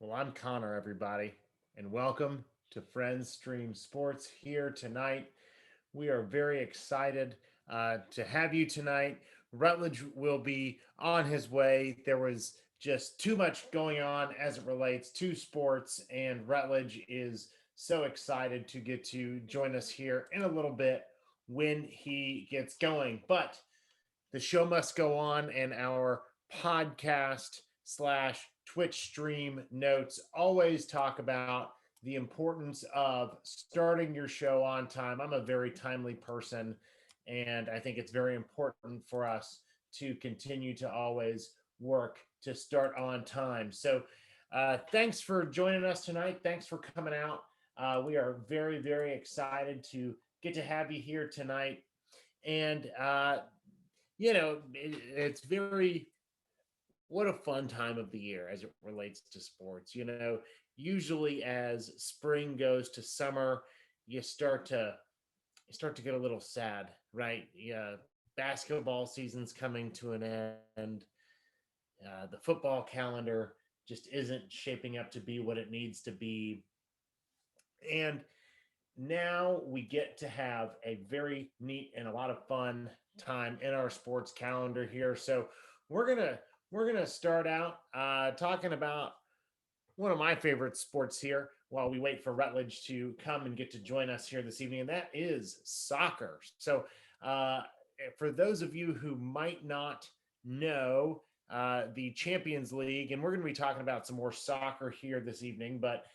Well, I'm Connor, everybody, and welcome to Friends Stream Sports here tonight. We are very excited to have you tonight. Rutledge will be on his way. There was just too much going on as it relates to sports, and Rutledge is so excited to get to join us here in a little bit when he gets going. But the show must go on, and our podcast slash Twitch stream notes always talk about the importance of starting your show on time. I'm a very timely person, and I think it's very important for us to continue to always work to start on time. So, thanks for joining us tonight. Thanks for coming out. We are very, very excited to get to have you here tonight. And it's very what a fun time of the year as it relates to sports. Usually as spring goes to summer, you start to get a little sad, right? Yeah, basketball season's coming to an end. The football calendar just isn't shaping up to be what it needs to be, and now we get to have a very neat and a lot of fun time in our sports calendar here. So we're gonna start out talking about one of my favorite sports here while we wait for Rutledge to come and get to join us here this evening, and that is soccer. So uh, for those of you who might not know the Champions League, and we're going to be talking about some more soccer here this evening, but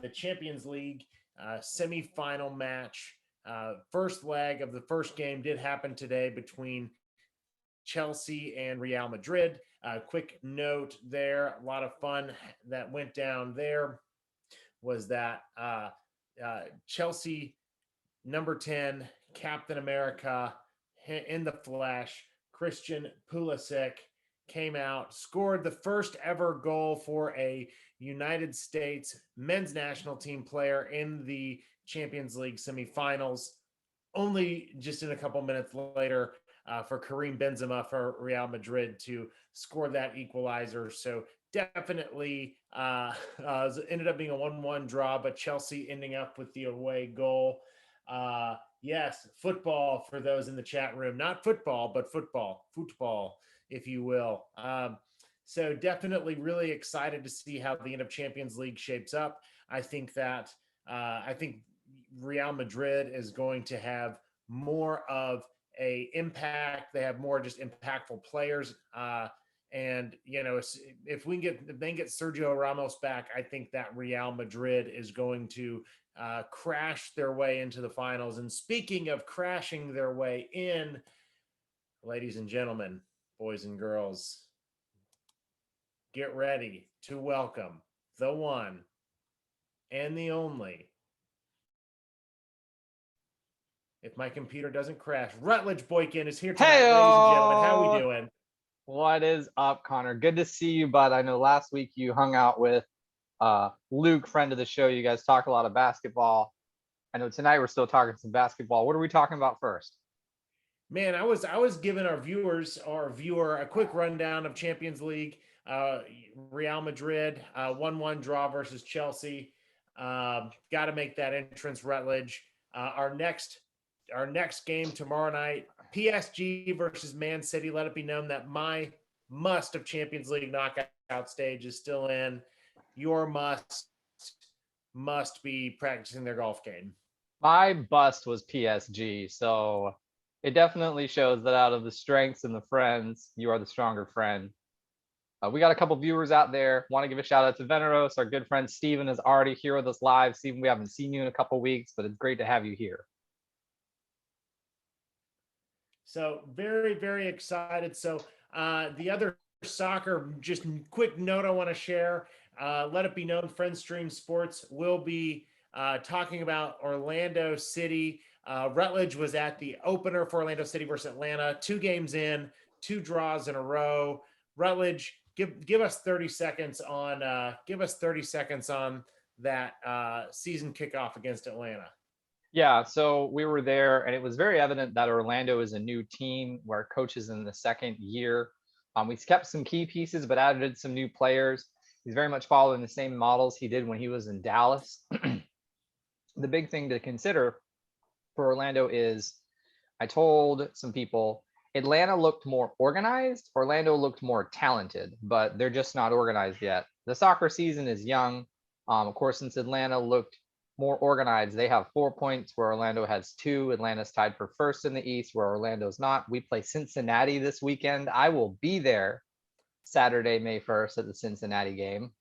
the Champions League semifinal match, first leg of the first game did happen today between Chelsea and Real Madrid. Quick note there, a lot of fun that went down there was that Chelsea number 10, Captain America in the flesh, Christian Pulisic came out, scored the first ever goal for a United States men's national team player in the Champions League semifinals. Only just in a couple minutes later, for Karim Benzema for Real Madrid to score that equalizer. So definitely ended up being a 1-1 draw, but Chelsea ending up with the away goal. Yes, football for those in the chat room. Not football, but football, if you will. So definitely really excited to see how the end of Champions League shapes up. I think that Real Madrid is going to have more of a impact. They have more just impactful players. And if they can get Sergio Ramos back, I think that Real Madrid is going to crash their way into the finals. And speaking of crashing their way in, ladies and gentlemen, boys and girls, get ready to welcome the one and the only. If my computer doesn't crash, Rutledge Boykin is here tonight, Hey, ladies and gentlemen. How we doing? what is up, Connor? Good to see you, bud. I know last week you hung out with Luke, friend of the show. You guys talk a lot of basketball. I know tonight we're still talking some basketball. What are we talking about first? Man, I was giving our viewer a quick rundown of Champions League. Real Madrid 1-1 draw versus Chelsea. Got to make that entrance, Rutledge. Our next game tomorrow night, PSG versus Man City. Let it be known that my must of Champions League knockout stage is still in. Your must be practicing their golf game. My bust was PSG, so it definitely shows that out of the strengths and the friends, you are the stronger friend. We got a couple viewers out there. Want to give a shout out to Veneros. Our good friend Steven is already here with us live. Steven, we haven't seen you in a couple weeks, but it's great to have you here. So very, very excited. So the other soccer, just quick note I want to share. Let it be known, Friends Stream Sports will be talking about Orlando City. Rutledge was at the opener for Orlando City versus Atlanta. 2 games in, 2 draws in a row. Rutledge, give us 30 seconds on that season kickoff against Atlanta. Yeah, so we were there, and it was very evident that Orlando is a new team where coach is in the second year. We kept some key pieces, but added some new players. He's very much following the same models he did when he was in Dallas. The big thing to consider for Orlando is, I told some people, Atlanta looked more organized, Orlando looked more talented, but they're just not organized yet. The soccer season is young. Of course, since Atlanta looked more organized, they have 4 points where Orlando has 2. Atlanta's tied for first in the East where Orlando's not. We play Cincinnati this weekend. I will be there Saturday, May 1st at the Cincinnati game.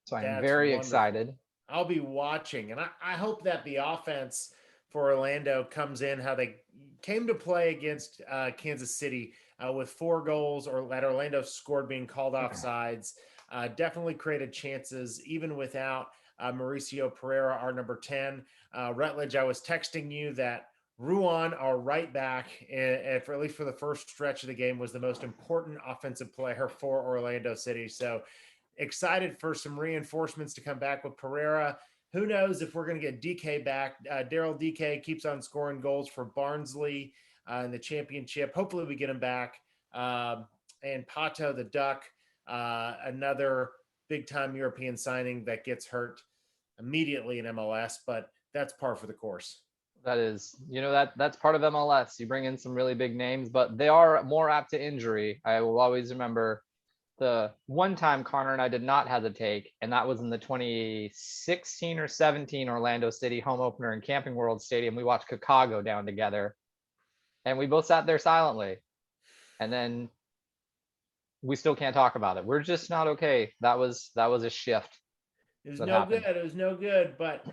So I'm That's very wonderful. excited. I'll be watching, and I hope that the offense for Orlando comes in how they came to play against Kansas City with 4 goals, or that Orlando scored being called offsides. Definitely created chances even without Mauricio Pereira, our number 10. Rutledge, I was texting you that Ruan, our right back, for at least for the first stretch of the game, was the most important offensive player for Orlando City. So excited for some reinforcements to come back with Pereira. Who knows if we're going to get DK back? Daryl DK keeps on scoring goals for Barnsley in the championship. Hopefully we get him back. And Pato the Duck, another big-time European signing that gets hurt immediately in MLS, but that's par for the course. That is, that's part of MLS. You bring in some really big names, but they are more apt to injury. I will always remember the one time Connor and I did not hesitate, and that was in the 2016 or 17 Orlando City home opener in Camping World Stadium. We watched Kaká go down together, and we both sat there silently. And then we still can't talk about it. We're just not okay. That was a shift. It was no good. It was no good. But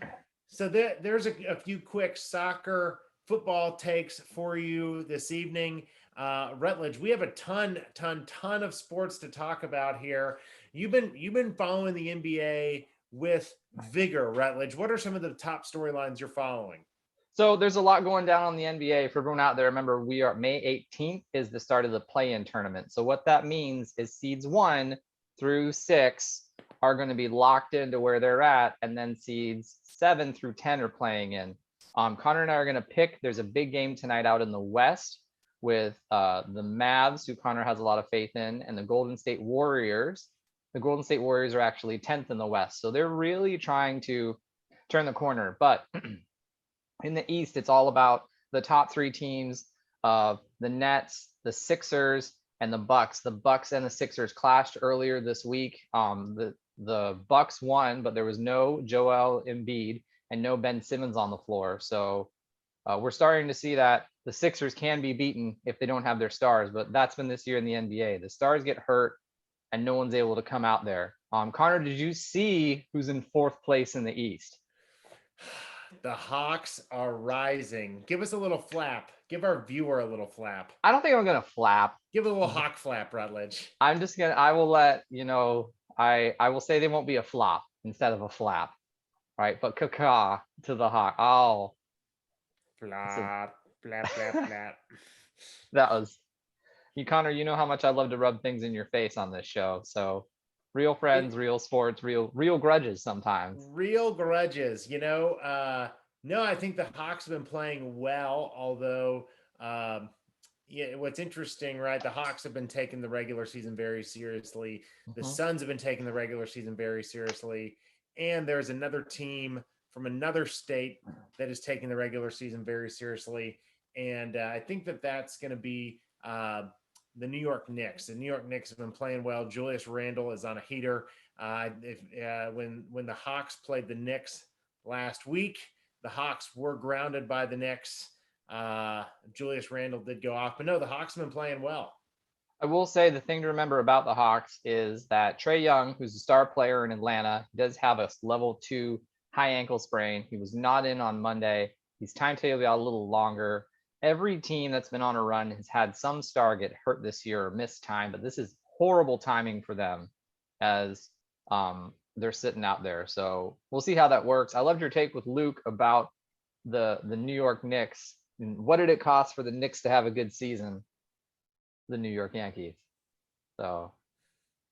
so there's a few quick soccer football takes for you this evening. Rutledge, we have a ton of sports to talk about here. You've been following the NBA with vigor, Rutledge. What are some of the top storylines you're following? So there's a lot going down on the NBA. For everyone out there, remember, we are May 18th is the start of the play-in tournament. So what that means is seeds 1 through 6 are going to be locked into where they're at, and then seeds 7 through 10 are playing in. Connor and I are going to pick. There's a big game tonight out in the West with the Mavs, who Connor has a lot of faith in, and the Golden State Warriors. The Golden State Warriors are actually 10th in the West, so they're really trying to turn the corner. But in the East, it's all about the top 3 teams of the Nets, the Sixers, and the Bucks. The Bucks and the Sixers clashed earlier this week. The Bucks won, but there was no Joel Embiid and no Ben Simmons on the floor. So we're starting to see that the Sixers can be beaten if they don't have their stars, but that's been this year in the NBA. The stars get hurt and no one's able to come out there. Connor, did you see who's in 4th place in the East? The Hawks are rising. Give us a little flap. Give our viewer a little flap. I don't think I'm going to flap. Give a little Hawk flap, Rutledge. I will let, I will say they won't be a flop instead of a flap. Right. But Kaká to the Hawk. Oh. Flap, flap, flap, flap. That was, Connor, you know how much I love to rub things in your face on this show. So real friends, real sports, real grudges sometimes. Real grudges, no, I think the Hawks have been playing well, although what's interesting, right? The Hawks have been taking the regular season very seriously. The Suns have been taking the regular season very seriously. And there's another team from another state that is taking the regular season very seriously. And I think that's going to be the New York Knicks. The New York Knicks have been playing well. Julius Randle is on a heater. When the Hawks played the Knicks last week, the Hawks were grounded by the Knicks. Julius Randle did go off, but no, the Hawks have been playing well. I will say the thing to remember about the Hawks is that Trae Young, who's a star player in Atlanta, does have a level 2 high ankle sprain. He was not in on Monday. He's timetabled out a little longer. Every team that's been on a run has had some star get hurt this year or miss time, but this is horrible timing for them as they're sitting out there. So we'll see how that works. I loved your take with Luke about the New York Knicks. And what did it cost for the Knicks to have a good season? The New York Yankees. So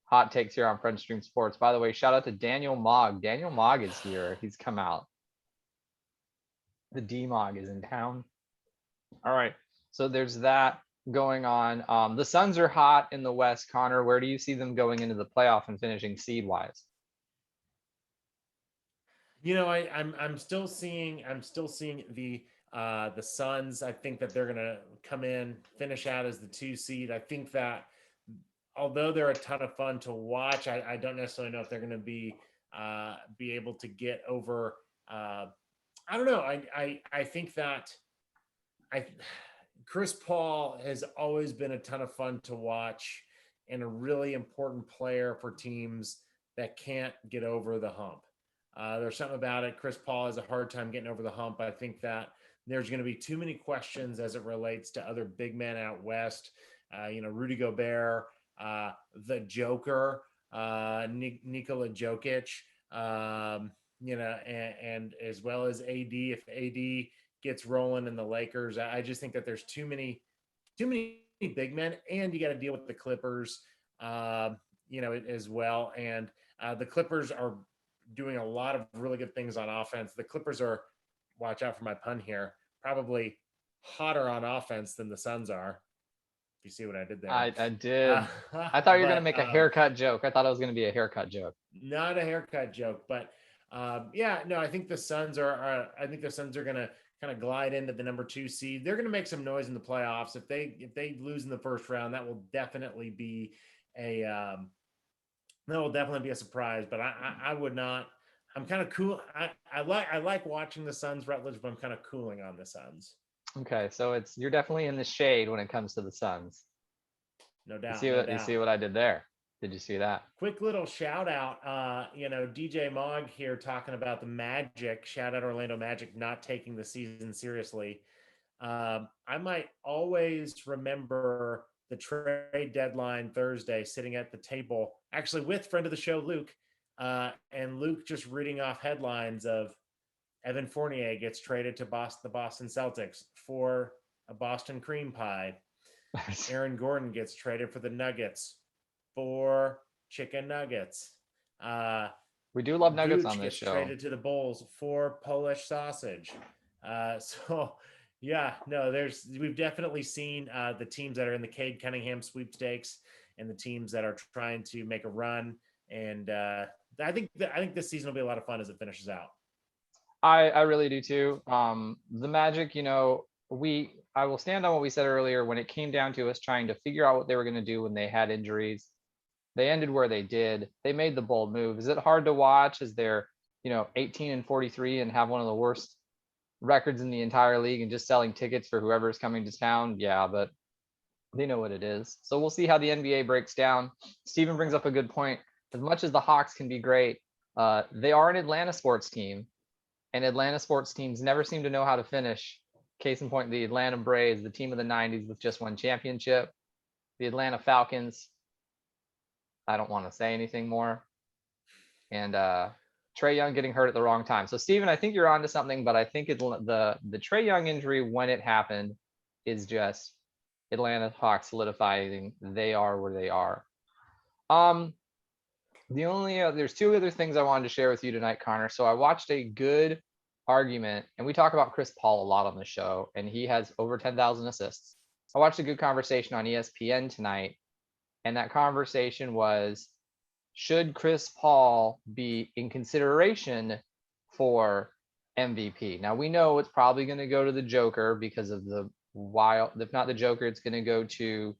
hot takes here on French Stream Sports. By the way, shout out to Daniel Mogg. Daniel Mogg is here. He's come out. The D Mogg is in town. All right. So there's that. going on. The Suns are hot in the West. Connor, where do you see them going into the playoff and finishing seed wise? I'm still seeing the Suns. I think that they're gonna come in, finish out as the 2 seed. I think that although they're a ton of fun to watch, I don't necessarily know if they're gonna be able to get over. I don't know. I think that I Chris Paul has always been a ton of fun to watch and a really important player for teams that can't get over the hump. There's something about it. Chris Paul has a hard time getting over the hump. I think that there's going to be too many questions as it relates to other big men out west. Rudy Gobert, the Joker, Nikola Jokic, and as well as AD. If AD gets rolling in the Lakers, I just think that there's too many big men, and you got to deal with the Clippers, as well. And the Clippers are doing a lot of really good things on offense. The Clippers are, watch out for my pun here, probably hotter on offense than the Suns are. If you see what I did there. I did. I thought you were going to make a haircut joke. I thought it was going to be a haircut joke. Not a haircut joke, but I think the Suns are going to kind of glide into the number 2 seed. They're going to make some noise in the playoffs. If they lose in the first round, that will definitely be a surprise. But I would not. I'm kind of cool. I like watching the Suns Rutledge, but I'm kind of cooling on the Suns. Okay, so you're definitely in the shade when it comes to the Suns. No doubt. You see what I did there? Did you see that? Quick little shout out. DJ Mog here talking about the Magic. Shout out Orlando Magic not taking the season seriously. I might always remember the trade deadline Thursday, sitting at the table, actually with friend of the show Luke, and Luke just reading off headlines of Evan Fournier gets traded to the Boston Celtics for a Boston cream pie. Aaron Gordon gets traded for the Nuggets for chicken nuggets. We do love nuggets Vooch on this gets show. Traded to the Bulls for Polish sausage. We've definitely seen the teams that are in the Cade Cunningham sweepstakes and the teams that are trying to make a run. And I think this season will be a lot of fun as it finishes out. I really do too. The Magic, I will stand on what we said earlier. When it came down to us trying to figure out what they were going to do when they had injuries, they ended where they did. They made the bold move. Is it hard to watch as they're 18-43 and have one of the worst records in the entire league and just selling tickets for whoever's coming to town? Yeah, but they know what it is. So we'll see how the NBA breaks down. Steven brings up a good point. As much as the Hawks can be great, they are an Atlanta sports team, and Atlanta sports teams never seem to know how to finish. Case in point, the Atlanta Braves, the team of the 90s with just one championship. The Atlanta Falcons, I don't want to say anything more. And Trae Young getting hurt at the wrong time. So Steven, I think you're onto something, but I think the Trae Young injury when it happened is just Atlanta Hawks solidifying they are where they are. There's two other things I wanted to share with you tonight, Connor. So I watched a good argument, and we talk about Chris Paul a lot on the show, and he has over 10,000 assists. I watched a good conversation on ESPN tonight, and that conversation was, should Chris Paul be in consideration for MVP? Now, we know it's probably going to go to the Joker because of if not the Joker, it's going to go to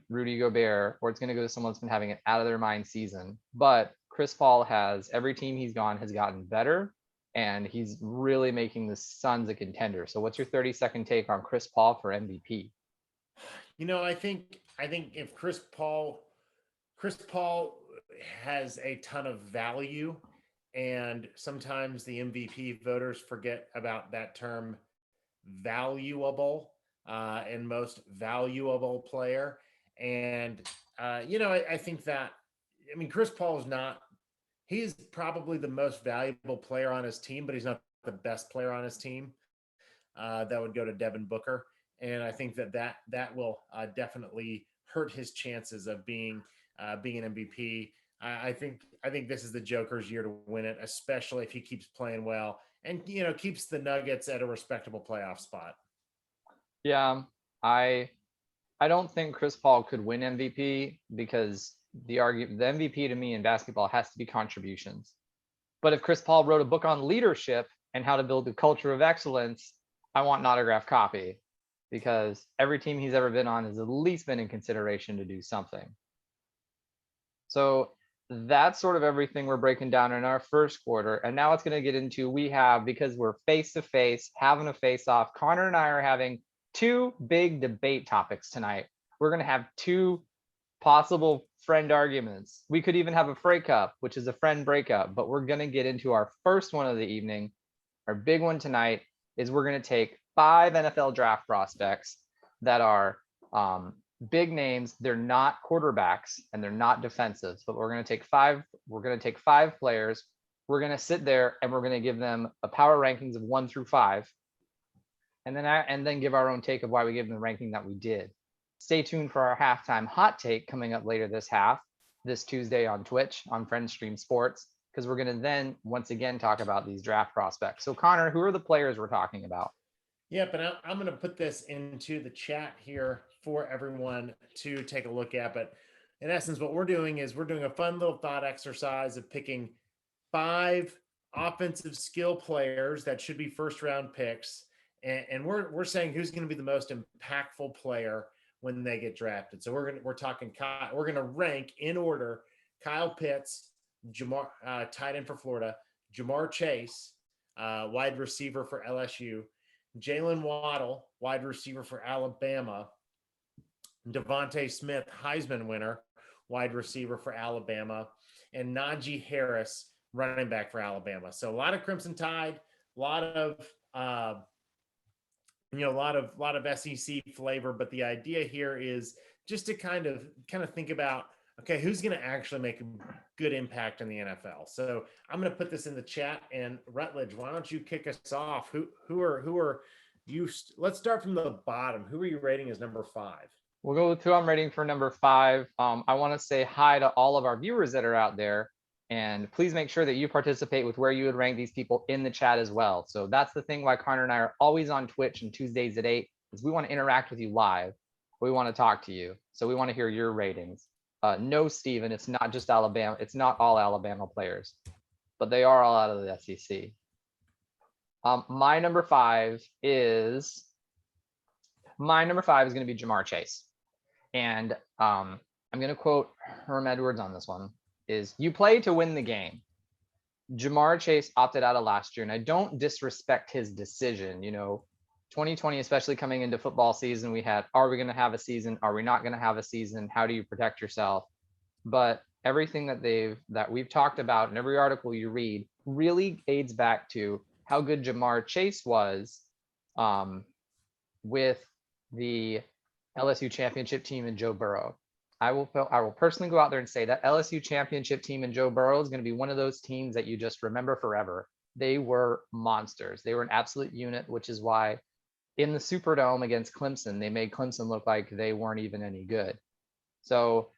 Rudy Gobert, or it's going to go to someone that's been having an out of their mind season. But Chris Paul every team he's gone has gotten better, and he's really making the Suns a contender. So what's your 30-second take on Chris Paul for MVP? I think if Chris Paul has a ton of value, and sometimes the MVP voters forget about that term valuable, and most valuable player. And I think that, Chris Paul he's probably the most valuable player on his team, but he's not the best player on his team. That would go to Devin Booker. And I think that will definitely hurt his chances of being an MVP. I think this is the Joker's year to win it, especially if he keeps playing well and keeps the Nuggets at a respectable playoff spot. Yeah, I I don't think Chris Paul could win MVP because the MVP to me in basketball has to be contributions. But if Chris Paul wrote a book on leadership and how to build a culture of excellence, I want an autographed copy because every team he's ever been on has at least been in consideration to do something. So that's sort of everything we're breaking down in our first quarter. And now it's going to get into, because we're face to face, having a face off. Connor and I are having two big debate topics tonight. We're going to have two possible friend arguments. We could even have a breakup, which is a friend breakup, but we're going to get into our first one of the evening. Our big one tonight is we're going to take 5 NFL draft prospects that are big names. They're not quarterbacks and they're not defensives, but we're going to take 5. We're going to take 5 players. We're going to sit there and we're going to give them a power rankings of 1 through 5. And then give our own take of why we gave them the ranking that we did. Stay tuned for our halftime hot take coming up later this Tuesday on Twitch on Friend Stream Sports, because we're going to then once again talk about these draft prospects. So Connor, who are the players we're talking about? Yep, and I'm going to put this into the chat here for everyone to take a look at. But in essence, what we're doing is we're doing a fun little thought exercise of picking 5 offensive skill players that should be first round picks. And we're saying who's going to be the most impactful player when they get drafted. So we're going to rank in order: Kyle Pitts, Jamar, tight end for Florida; Jamar Chase, wide receiver for LSU; Jalen Waddle, wide receiver for Alabama; Devontae Smith, Heisman winner, wide receiver for Alabama; and Najee Harris, running back for Alabama. So a lot of Crimson Tide, a lot of a lot of SEC flavor, but the idea here is just to kind of think about, okay, who's going to actually make a good impact in the NFL. So I'm going to put this in the chat, and Rutledge, why don't you kick us off? Who are you? Let's start from the bottom. Who are you rating as number 5? We'll go with who I'm rating for number 5. I want to say hi to all of our viewers that are out there. And please make sure that you participate with where you would rank these people in the chat as well. So that's the thing why Connor and I are always on Twitch on Tuesdays at 8, is we want to interact with you live. We want to talk to you. So we want to hear your ratings. No, Steven, it's not just Alabama. It's not all Alabama players, but they are all out of the SEC. My number 5 is going to be Jamar Chase. And I'm going to quote Herm Edwards on this one. Is you play to win the game. Jamar Chase opted out of last year, and I don't disrespect his decision. 2020, especially coming into football season, we had, are we going to have a season? Are we not going to have a season? How do you protect yourself? But everything that we've talked about in every article you read really aids back to how good Jamar Chase was with the LSU championship team and Joe Burrow. I will personally go out there and say that LSU championship team and Joe Burrow is going to be one of those teams that you just remember forever. They were monsters. They were an absolute unit, which is why in the Superdome against Clemson, they made Clemson look like they weren't even any good. So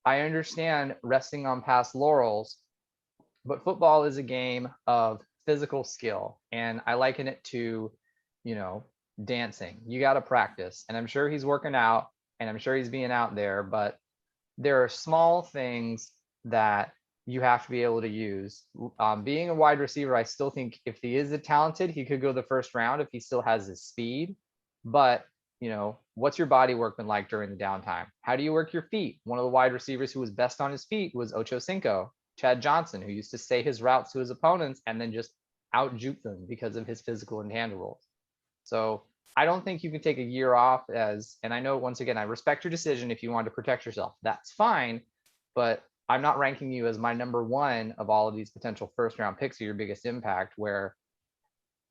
I understand resting on past laurels, but football is a game of physical skill. And I liken it to, dancing. You got to practice. And I'm sure he's working out and I'm sure he's being out there, but there are small things that you have to be able to use. Being a wide receiver, I still think if he is talented, he could go the first round if he still has his speed. But, what's your body work been like during the downtime? How do you work your feet? One of the wide receivers who was best on his feet was Ocho Cinco, Chad Johnson, who used to say his routes to his opponents and then just out-juke them because of his physical intangibles. So I don't think you can take a year off and I know, once again, I respect your decision. If you want to protect yourself, that's fine. But I'm not ranking you as my number 1 of all of these potential first round picks or your biggest impact, where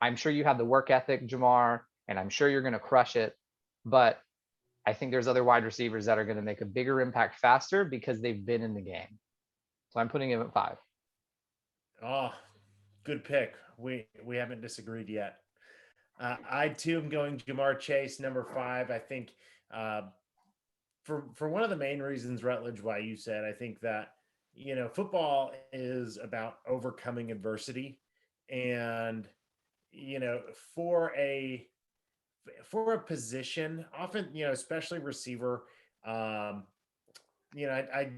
I'm sure you have the work ethic, Jamar, and I'm sure you're going to crush it. But I think there's other wide receivers that are going to make a bigger impact faster because they've been in the game. So I'm putting him at 5. Oh, good pick. We haven't disagreed yet. I too am going Jamar Chase, number 5. I think for one of the main reasons, Rutledge, why you said, I think that football is about overcoming adversity, and for a for a position, often, especially receiver. Um, I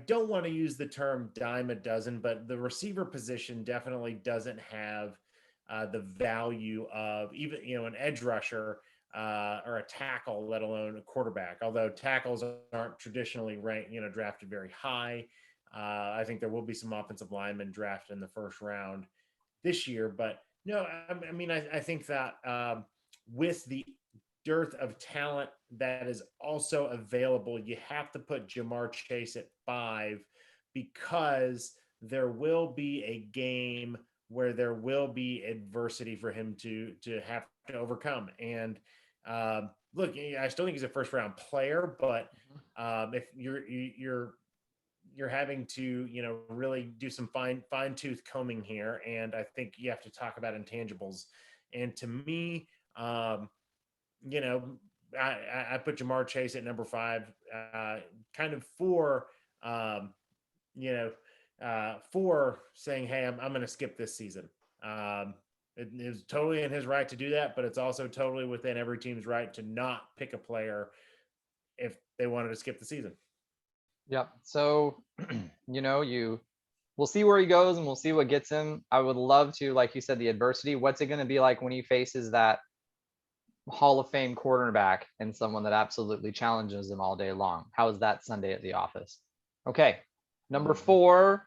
don't want to use the term dime a dozen, but the receiver position definitely doesn't have the value of even an edge rusher or a tackle, let alone a quarterback. Although tackles aren't traditionally ranked, drafted very high. I think there will be some offensive linemen drafted in the first round this year, but no, I mean, I think that with the dearth of talent that is also available, you have to put Jamar Chase at 5 because there will be a game where there will be adversity for him to have to overcome. And look, I still think he's a first round player, but if you're having to really do some fine tooth combing here, and I think you have to talk about intangibles. And to me, you know, I put Jamar Chase at number 5, kind of um, you know, for saying, hey, I'm going to skip this season. It is totally in his right to do that, but it's also totally within every team's right to not pick a player if they wanted to skip the season. Yep. So, we'll see where he goes and we'll see what gets him. I would love to, like you said, the adversity. What's it going to be like when he faces that Hall of Fame cornerback and someone that absolutely challenges him all day long? How is that Sunday at the office? Okay. Number 4,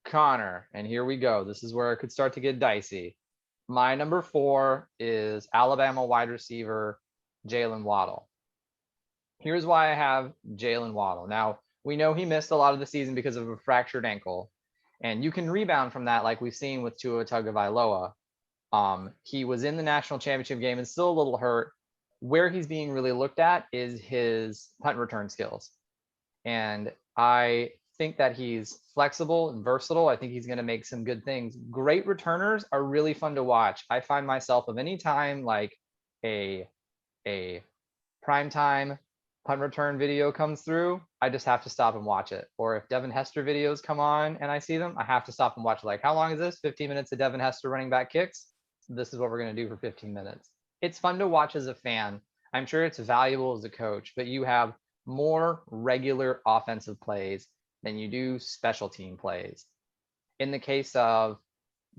Connor. And here we go. This is where it could start to get dicey. My number 4 is Alabama wide receiver Jalen Waddle. Here's why I have Jalen Waddle. Now, we know he missed a lot of the season because of a fractured ankle, and you can rebound from that like we've seen with Tua Tagovailoa. He was in the national championship game and still a little hurt. Where he's being really looked at is his punt return skills. And I think that he's flexible and versatile. I think he's going to make some good things. Great returners are really fun to watch. I find myself of any time like a primetime punt return video comes through, I just have to stop and watch it. Or if Devin Hester videos come on and I see them, I have to stop and watch it. Like, how long is this? 15 minutes of Devin Hester running back kicks. This is what we're going to do for 15 minutes. It's fun to watch as a fan. I'm sure it's valuable as a coach, but you have more regular offensive plays than you do special team plays. In the case of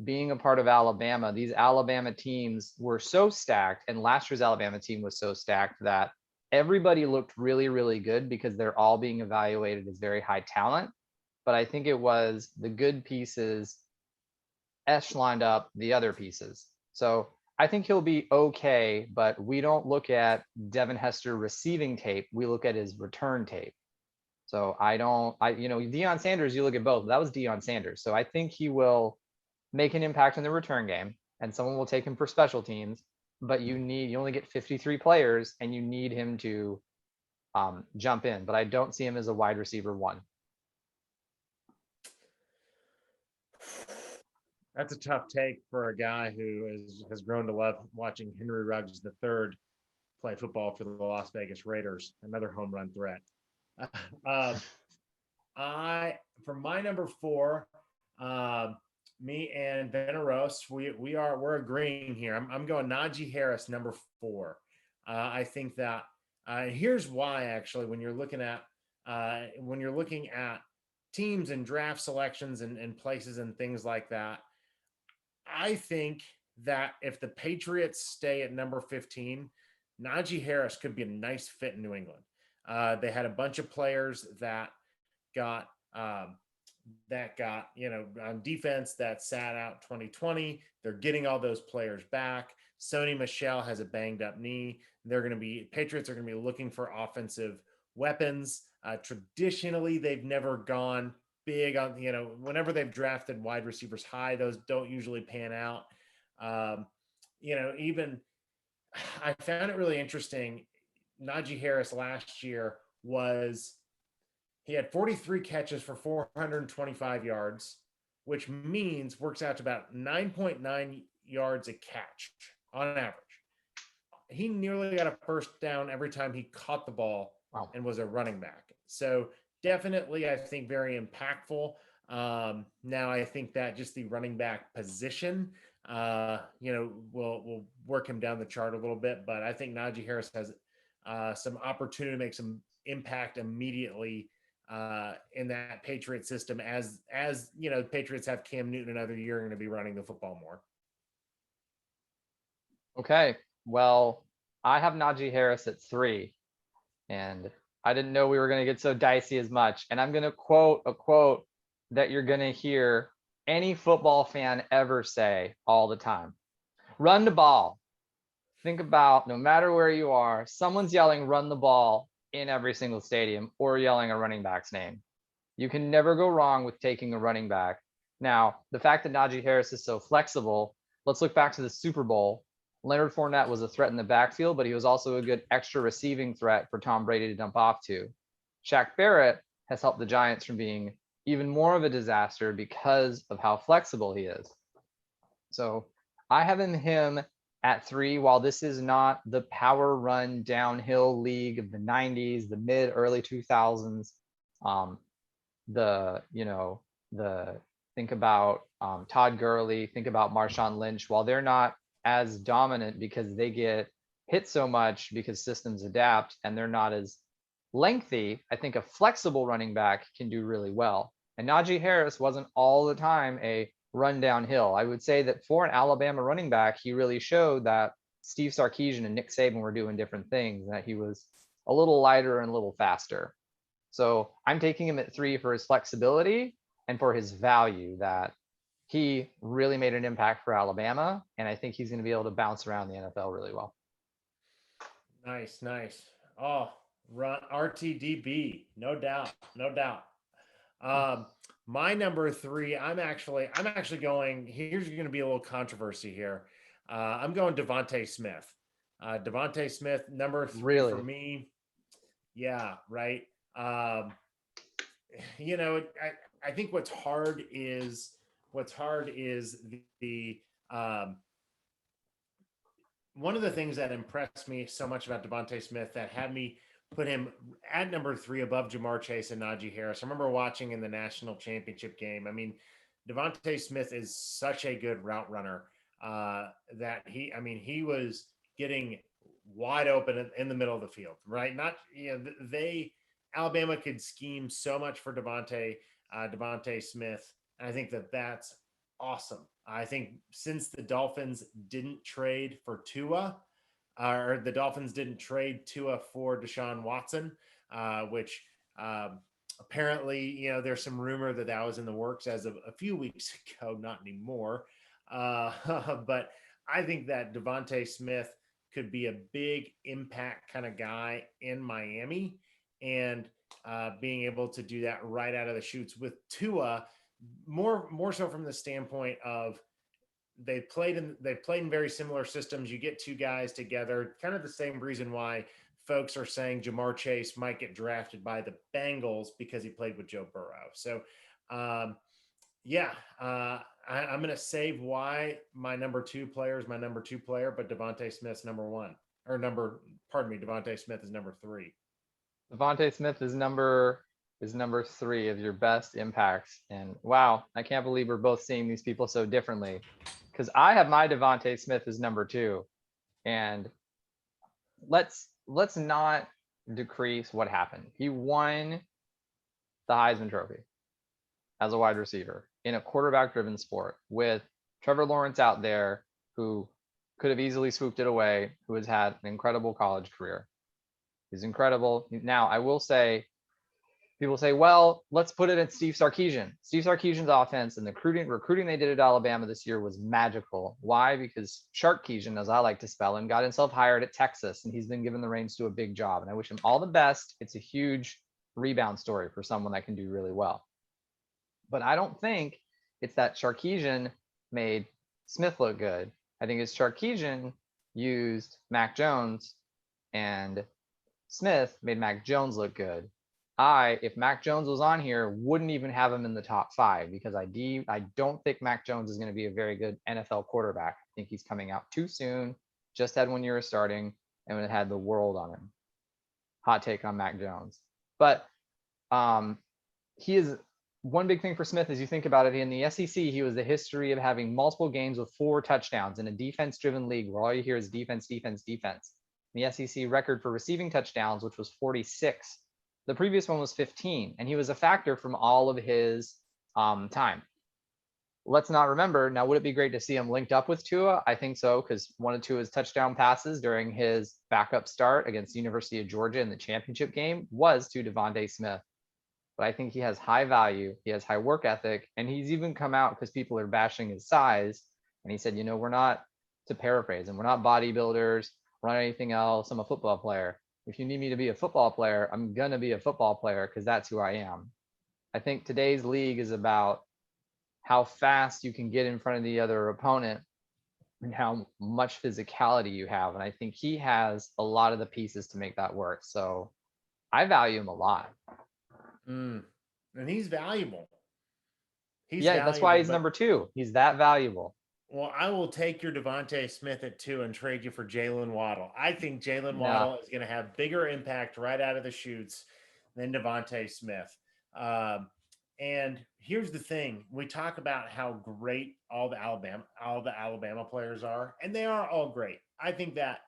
being a part of Alabama, these Alabama teams were so stacked, and last year's Alabama team was so stacked that everybody looked really, really good because they're all being evaluated as very high talent. But I think it was the good pieces echeloned up the other pieces. So I think he'll be okay, but we don't look at Devin Hester receiving tape. We look at his return tape. So Deion Sanders, you look at both. That was Deion Sanders. So I think he will make an impact in the return game and someone will take him for special teams, but you only get 53 players and you need him to jump in. But I don't see him as a wide receiver 1. That's a tough take for a guy who has grown to love watching Henry Ruggs III play football for the Las Vegas Raiders, another home run threat. For my number 4, me and Veneros, we're agreeing here. I'm going Najee Harris, number 4. I think that here's why, actually, when you're looking at teams and draft selections and places and things like that, I think that if the Patriots stay at number 15, Najee Harris could be a nice fit in New England. They had a bunch of players that got on defense that sat out 2020. They're getting all those players back. Sony Michel has a banged up knee. Patriots are going to be looking for offensive weapons. Traditionally, they've never gone big on, whenever they've drafted wide receivers high, those don't usually pan out. Even I found it really interesting. Najee Harris last year he had 43 catches for 425 yards, which works out to about 9.9 yards a catch on average. He nearly got a first down every time he caught the ball. Wow. And was a running back. So definitely, I think, very impactful. Now, I think that just the running back position we'll work him down the chart a little bit, but I think Najee Harris has some opportunity to make some impact immediately in that Patriot system. As the Patriots have Cam Newton another year, going to be running the football more. Okay, well, I have Najee Harris at 3, and I didn't know we were going to get so dicey as much. And I'm going to quote a quote that you're going to hear any football fan ever say all the time. Run the ball. Think about, no matter where you are, someone's yelling run the ball in every single stadium or yelling a running back's name. You can never go wrong with taking a running back. Now, the fact that Najee Harris is so flexible, let's look back to the Super Bowl. Leonard Fournette was a threat in the backfield, but he was also a good extra receiving threat for Tom Brady to dump off to. Shaq Barrett has helped the Giants from being even more of a disaster because of how flexible he is. So I have him at 3. While this is not the power run downhill league of the 90s, the mid early 2000s, think about Todd Gurley, think about Marshawn Lynch. While they're not as dominant because they get hit so much because systems adapt and they're not as lengthy, I think a flexible running back can do really well. And Najee Harris wasn't all the time a run downhill. I would say that for an Alabama running back, he really showed that Steve Sarkisian and Nick Saban were doing different things, that he was a little lighter and a little faster. So I'm taking him at 3 for his flexibility and for his value, that he really made an impact for Alabama. And I think he's going to be able to bounce around the NFL really well. Nice. Oh, run RTDB. No doubt. My number 3, I'm actually going, here's going to be a little controversy here. I'm going Devontae Smith. Devontae Smith, number 3 really? For me. Yeah, right. I think what's hard is the one of the things that impressed me so much about Devontae Smith that had me put him at number 3 above Jamar Chase and Najee Harris. I remember watching in the national championship game. I mean, Devontae Smith is such a good route runner that he was getting wide open in the middle of the field, right? Not, Alabama could scheme so much for Devontae Smith. And I think that's awesome. I think since the Dolphins didn't trade for Tua, or the Dolphins didn't trade Tua for Deshaun Watson, which apparently, there's some rumor that was in the works as of a few weeks ago, not anymore. But I think that Devontae Smith could be a big impact kind of guy in Miami, and being able to do that right out of the chutes with Tua, more so from the standpoint of they've played in very similar systems. You get two guys together, kind of the same reason why folks are saying Jamar Chase might get drafted by the Bengals, because he played with Joe Burrow. So, I'm going to save why my number 2 player is my number 2 player, but Devontae Smith's number 1, or Devontae Smith is number 3. Devontae Smith is number 3 of your best impacts. And wow, I can't believe we're both seeing these people so differently, because I have my Devontae Smith as number 2. And let's not decrease what happened. He won the Heisman Trophy as a wide receiver in a quarterback-driven sport with Trevor Lawrence out there, who could have easily swooped it away, who has had an incredible college career. He's incredible. Now, I will say, people say, well, let's put it at Steve Sarkisian. Steve Sarkisian's offense and the recruiting they did at Alabama this year was magical. Why? Because Sharkisian, as I like to spell him, got himself hired at Texas, and he's been given the reins to a big job. And I wish him all the best. It's a huge rebound story for someone that can do really well. But I don't think it's that Sharkisian made Smith look good. I think it's Sharkisian used Mac Jones, and Smith made Mac Jones look good. If Mac Jones was on here, wouldn't even have him in the top 5, because I don't think Mac Jones is going to be a very good NFL quarterback. I think he's coming out too soon, just had 1 year of starting, and it had the world on him. Hot take on Mac Jones. But he is one big thing for Smith, as you think about it, in the SEC, he was the history of having multiple games with 4 touchdowns in a defense-driven league where all you hear is defense, defense, defense. The SEC record for receiving touchdowns, which was 46. The previous one was 15, and he was a factor from all of his time. Let's not remember, now would it be great to see him linked up with Tua? I think so, because one of Tua's touchdown passes during his backup start against the University of Georgia in the championship game was to DeVonta Smith. But I think he has high value, he has high work ethic, and he's even come out because people are bashing his size. And he said, we're not, to paraphrase him, we're not bodybuilders, we're not anything else. I'm a football player. If you need me to be a football player, I'm going to be a football player because that's who I am. I think today's league is about how fast you can get in front of the other opponent and how much physicality you have. And I think he has a lot of the pieces to make that work. So I value him a lot. And he's valuable. That's why he's number 2. He's that valuable. Well, I will take your DeVonta Smith at 2 and trade you for Jalen Waddle. I think Jalen Waddle is going to have bigger impact right out of the chutes than DeVonta Smith. And here's the thing: we talk about how great all the Alabama players are, and they are all great. I think that,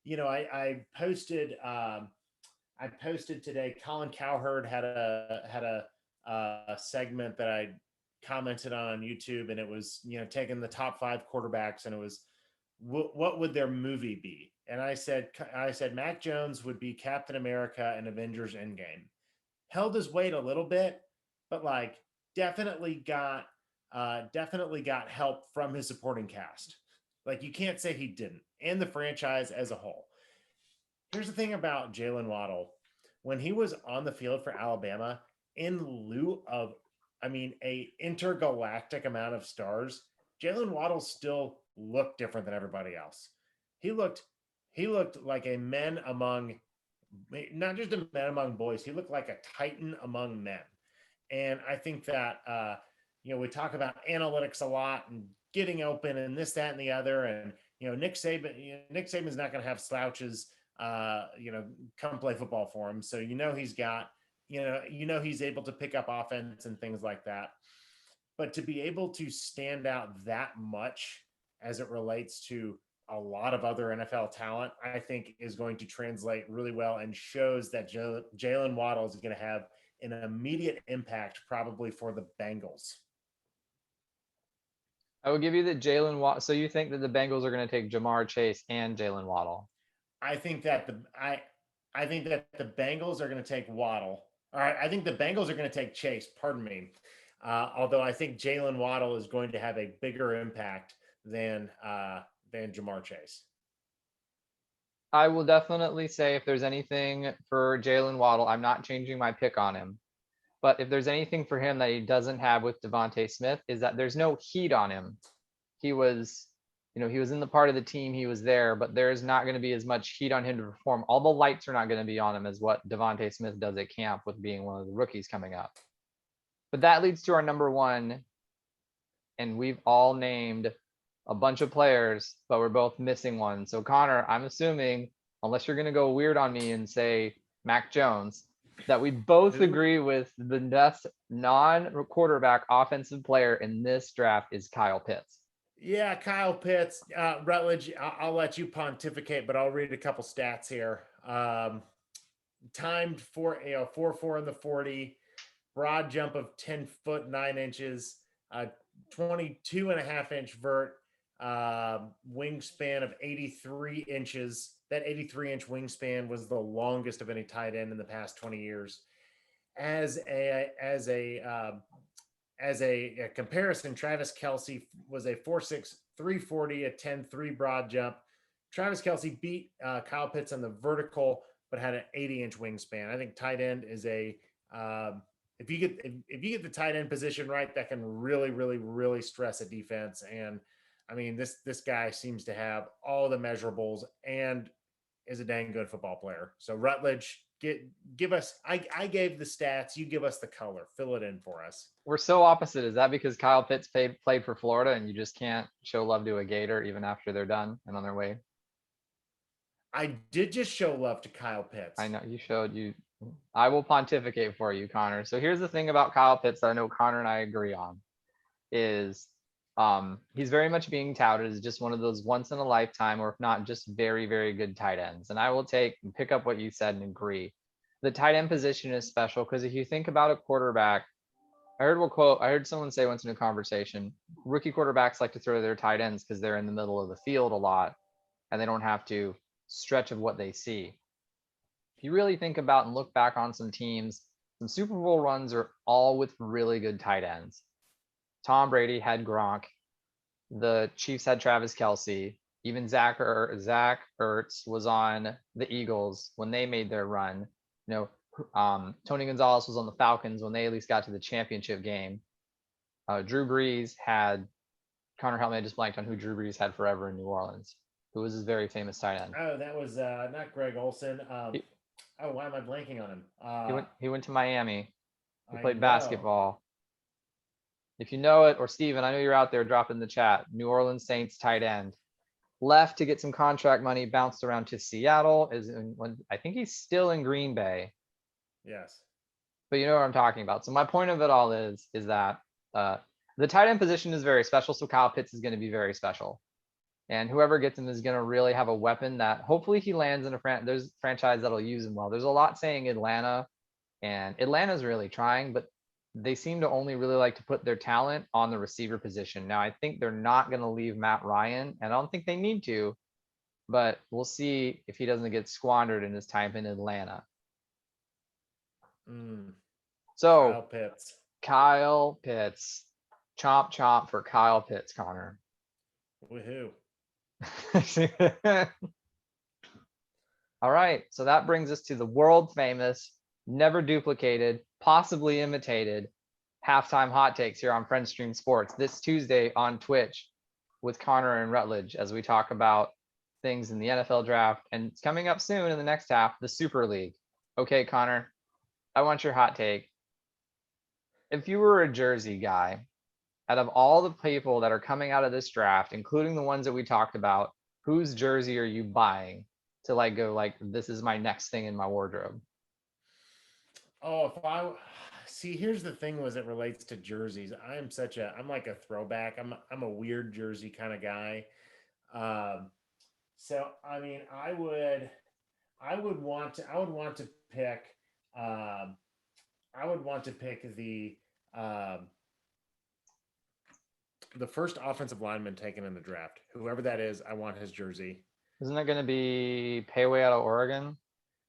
I posted today. Colin Cowherd had a segment that I commented on YouTube, and it was taking the top 5 quarterbacks, and it was what would their movie be? And I said Mac Jones would be Captain America and Avengers Endgame. Held his weight a little bit, but definitely got help from his supporting cast. You can't say he didn't, and the franchise as a whole. Here's the thing about Jalen Waddle: when he was on the field for Alabama, in lieu of, a intergalactic amount of stars, Jalen Waddle still looked different than everybody else. He looked like a man among, not just a man among boys. He looked like a titan among men. And I think that, we talk about analytics a lot and getting open and this, that, and the other. And, Nick Saban's not going to have slouches, come play football for him. So, he's got, he's able to pick up offense and things like that. But to be able to stand out that much as it relates to a lot of other NFL talent, I think is going to translate really well and shows that Jalen Waddle is going to have an immediate impact probably for the Bengals. I will give you that Jalen Waddle. So you think that the Bengals are going to take Ja'Marr Chase and Jalen Waddle? I think that the Bengals are going to take Waddle. All right, I think the Bengals are going to take Chase. Pardon me. Although I think Jalen Waddle is going to have a bigger impact than Ja'Marr Chase. I will definitely say if there's anything for Jalen Waddle, I'm not changing my pick on him. But if there's anything for him that he doesn't have with DeVonta Smith, is that there's no heat on him. He was, he was in the part of the team, he was there, but there's not going to be as much heat on him to perform. All the lights are not going to be on him as what DeVonta Smith does at camp with being one of the rookies coming up. But that leads to our number 1. And we've all named a bunch of players, but we're both missing one. So Connor, I'm assuming, unless you're going to go weird on me and say Mac Jones, that we both agree with the best non-quarterback offensive player in this draft is Kyle Pitts. Yeah, Kyle Pitts. Rutledge, I'll let you pontificate, but I'll read a couple stats here. Timed for 4.4 in the 40, broad jump of 10 foot 9 inches, 22.5 inch vert, wingspan of 83 inches. That 83-inch wingspan was the longest of any tight end in the past 20 years. As a comparison, Travis Kelce was a 4.6, 340, a 10.3 broad jump. Travis Kelce beat Kyle Pitts on the vertical, but had an 80-inch wingspan. I think tight end is if you get the tight end position right, that can really, really, really stress a defense. And this guy seems to have all the measurables and is a dang good football player. So Rutledge, give us, I gave the stats, you give us the color, fill it in for us. We're so opposite. Is that because Kyle Pitts played for Florida and you just can't show love to a Gator even after they're done and on their way? I did just show love to Kyle Pitts. I know you showed I will pontificate for you, Connor. So here's the thing about Kyle Pitts that I know Connor and I agree on is he's very much being touted as just one of those once in a lifetime, or if not just very, very good tight ends. And I will take and pick up what you said and agree. The tight end position is special because if you think about a quarterback, I heard someone say once in a conversation, rookie quarterbacks like to throw their tight ends because they're in the middle of the field a lot and they don't have to stretch of what they see. If you really think about and look back on some teams, some Super Bowl runs are all with really good tight ends. Tom Brady had Gronk. The Chiefs had Travis Kelce. Even Zach Ertz was on the Eagles when they made their run. You know, Tony Gonzalez was on the Falcons when they at least got to the championship game. Drew Brees had Connor, help me, I just blanked on who Drew Brees had forever in New Orleans, who was his very famous tight end. Oh, that was not Greg Olson. He- Oh, why am I blanking on him? He went to Miami. He I played know. basketball. If you know it, or Steven, I know you're out there, drop in the chat. New Orleans Saints tight end. Left to get some contract money, bounced around to Seattle. I think he's still in Green Bay. Yes. But you know what I'm talking about. So my point of it all is that the tight end position is very special. So Kyle Pitts is going to be very special. And whoever gets him is going to really have a weapon that hopefully he lands in there's a franchise that'll use him well. There's a lot saying Atlanta, and Atlanta's really trying, but they seem to only really like to put their talent on the receiver position. Now, I think they're not going to leave Matt Ryan, and I don't think they need to, but we'll see if he doesn't get squandered in his time in Atlanta. So Kyle Pitts. Kyle Pitts. Chomp chomp for Kyle Pitts, Connor. Woohoo. All right, so that brings us to the world famous, never duplicated, possibly imitated halftime hot takes here on Friend Stream Sports this Tuesday on Twitch with Connor and Rutledge as we talk about things in the NFL draft, and it's coming up soon in the next half, the Super League. Okay, Connor, I want your hot take. If you were a jersey guy, out of all the people that are coming out of this draft, including the ones that we talked about, whose jersey are you buying to like go like, this is my next thing in my wardrobe? Oh, if I see, here's the thing as it relates to jerseys. I'm like a throwback. I'm a weird jersey kind of guy. So I mean, I would want to pick the first offensive lineman taken in the draft. Whoever that is, I want his jersey. Isn't that going to be Payway out of Oregon?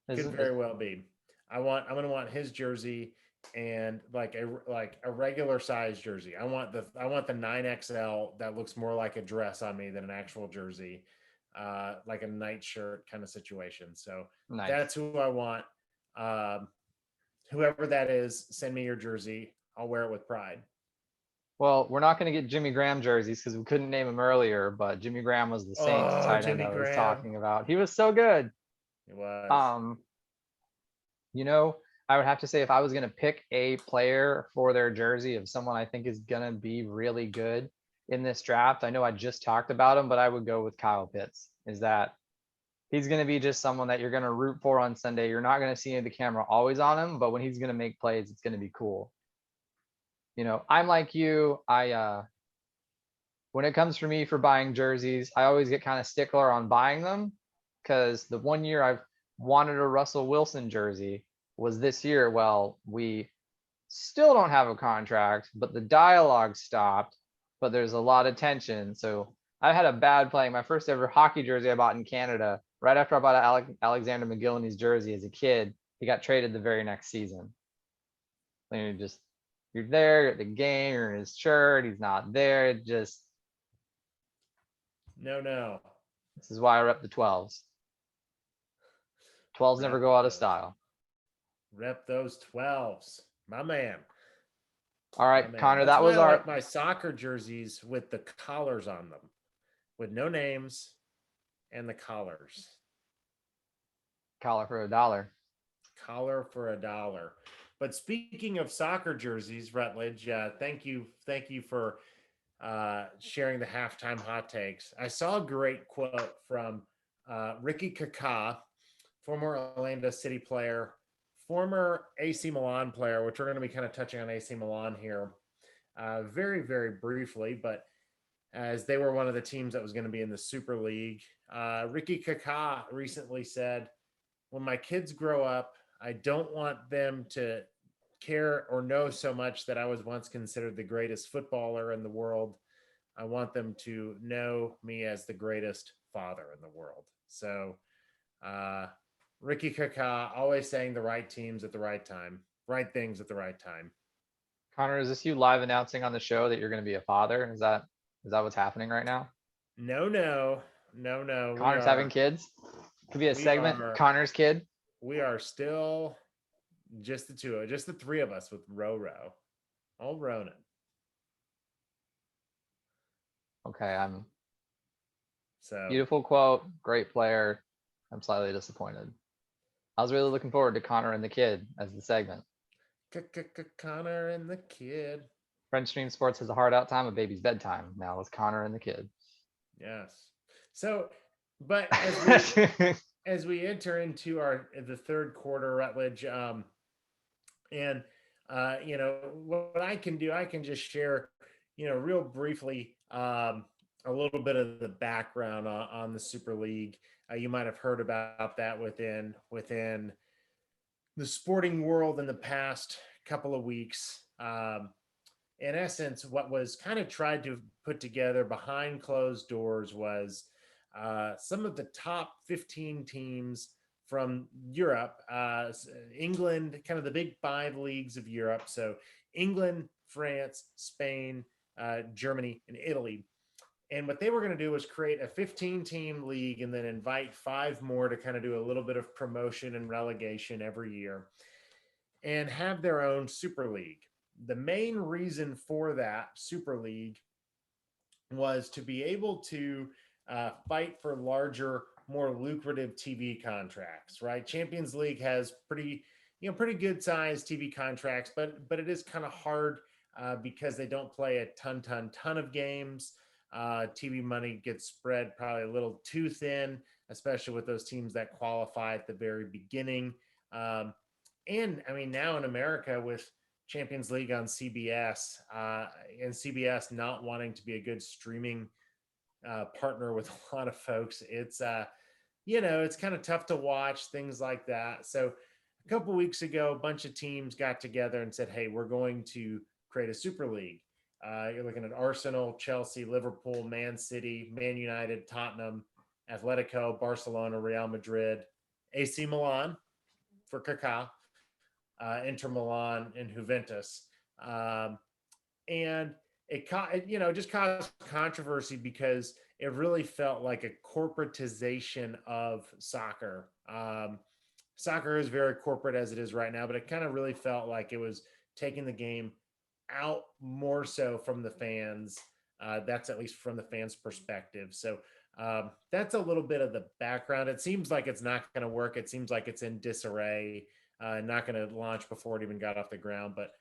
Could very well be. I'm going to want his jersey and like a regular size jersey. I want the 9XL that looks more like a dress on me than an actual jersey. Like a nightshirt kind of situation. So Nice. That's who I want. Whoever that is, send me your jersey. I'll wear it with pride. Well, we're not going to get Jimmy Graham jerseys because we couldn't name him earlier, but Jimmy Graham was the Saints tight end I was talking about. He was so good. It was. You know, I would have to say if I was going to pick a player for their jersey of someone I think is going to be really good in this draft, I know I just talked about him, but I would go with Kyle Pitts. Is that he's going to be just someone that you're going to root for on Sunday. You're not going to see the camera always on him, but when he's going to make plays, it's going to be cool. You know, I'm like you. When it comes for me for buying jerseys, I always get kind of stickler on buying them because the one year I've wanted a Russell Wilson jersey was this year. Well, we still don't have a contract, but the dialogue stopped, but there's a lot of tension. So I had a bad playing my first ever hockey jersey I bought in Canada. Right after I bought Alexander McGillney's jersey as a kid, he got traded the very next season. And you're there at the game, you're in his shirt, he's not there. It just no. This is why I rep the 12s. 12s never go out of style. Rep those 12s, my man. All right, Connor, that was like my soccer jerseys with the collars on them, with no names and the collars. Collar for $1. Collar for $1. But speaking of soccer jerseys, Rutledge, thank you for sharing the halftime hot takes. I saw a great quote from Ricky Kaká, former Orlando City player, former AC Milan player, which we're going to be kind of touching on AC Milan here very, very briefly, but as they were one of the teams that was going to be in the Super League. Ricky Kaká recently said, when my kids grow up, I don't want them to care or know so much that I was once considered the greatest footballer in the world. I want them to know me as the greatest father in the world. So, Ricky Kaká always saying the right teams at the right time, right things at the right time. Connor, is this you live announcing on the show that you're going to be a father? Is that what's happening right now? No, no, no, no. Connor's having kids. Could be a we segment. are Connor's kid. we are still just the three of us with Roro. All Ronan. Okay, I'm So beautiful quote. Great player. I'm slightly disappointed. I was really looking forward to Connor and the kid as the segment. Connor and the kid. French Stream Sports has a hard out time, a baby's bedtime. Now it's Connor and the kid. Yes. So, but as we enter into the third quarter, Rutledge, and what I can do, I can just share, real briefly, a little bit of the background on the Super League. You might have heard about that within the sporting world in the past couple of weeks. In essence, what was kind of tried to put together behind closed doors was some of the top 15 teams from Europe, England, kind of the big five leagues of Europe. So England, France, Spain, Germany, and Italy. And what they were going to do was create a 15-team league and then invite five more to kind of do a little bit of promotion and relegation every year and have their own Super League. The main reason for that Super League was to be able to fight for larger, more lucrative TV contracts, right? Champions League has pretty good sized TV contracts, but it is kind of hard because they don't play a ton of games. TV money gets spread probably a little too thin, especially with those teams that qualify at the very beginning. And I mean, now in America with Champions League on CBS and CBS not wanting to be a good streaming partner with a lot of folks, it's it's kind of tough to watch things like that. So a couple weeks ago, a bunch of teams got together and said, "Hey, we're going to create a Super League." You're looking at Arsenal, Chelsea, Liverpool, Man City, Man United, Tottenham, Atletico, Barcelona, Real Madrid, AC Milan for Kaká, Inter Milan, and Juventus. And it just caused controversy because it really felt like a corporatization of soccer. Soccer is very corporate as it is right now, but it kind of really felt like it was taking the game out more so from the fans. That's at least from the fans' perspective. So that's a little bit of the background. It seems like it's not going to work. It seems like it's in disarray, not going to launch before it even got off the ground. But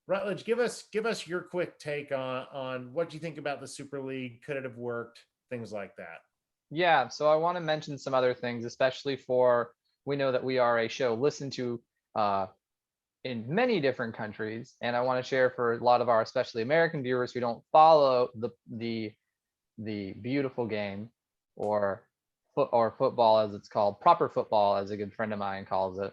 Rutledge, give us your quick take on what you think about the Super League. Could it have worked? Things like that. Yeah, so I want to mention some other things, especially we know that we are a show listened to in many different countries, and I want to share for a lot of our especially American viewers who don't follow the beautiful game or football as it's called, proper football as a good friend of mine calls it.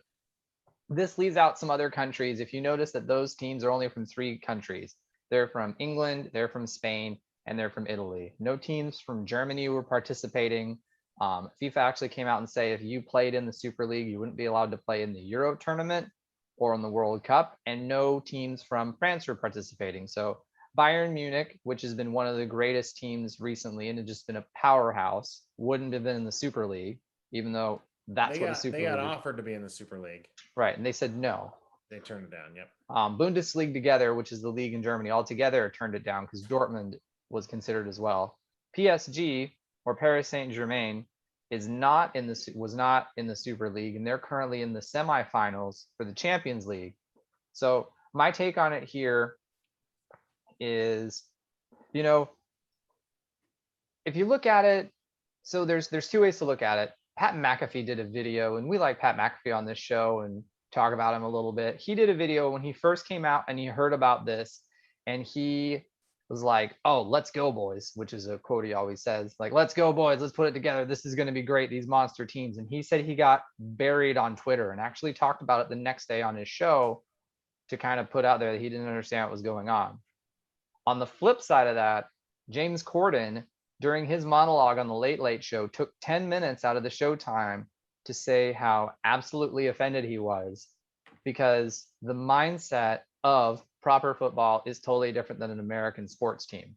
This leaves out some other countries. If you notice that those teams are only from 3 countries, they're from England, they're from Spain, and they're from Italy. No teams from Germany were participating. FIFA actually came out and say if you played in the Super League, you wouldn't be allowed to play in the Euro tournament or in the World Cup, and no teams from France were participating. So Bayern Munich, which has been one of the greatest teams recently and had just been a powerhouse, wouldn't have been in the Super League, even though that's what the Super League. They got offered to be in the Super League. Right, and they said no. They turned it down. Yep. Bundesliga together, which is the league in Germany altogether, turned it down because Dortmund was considered as well. PSG or Paris Saint-Germain was not in the Super League, and they're currently in the semifinals for the Champions League. So my take on it here is, if you look at it, so there's 2 ways to look at it. Pat McAfee did a video, and we like Pat McAfee on this show, and talk about him a little bit. He did a video when he first came out and he heard about this, and he was like, "Oh, let's go, boys," which is a quote he always says, like, "Let's go, boys, let's put it together. This is going to be great, these monster teams." And he said he got buried on Twitter and actually talked about it the next day on his show to kind of put out there that he didn't understand what was going on. On the flip side of that, James Corden, during his monologue on the Late Late Show, took 10 minutes out of the show time to say how absolutely offended he was because the mindset of proper football is totally different than an American sports team.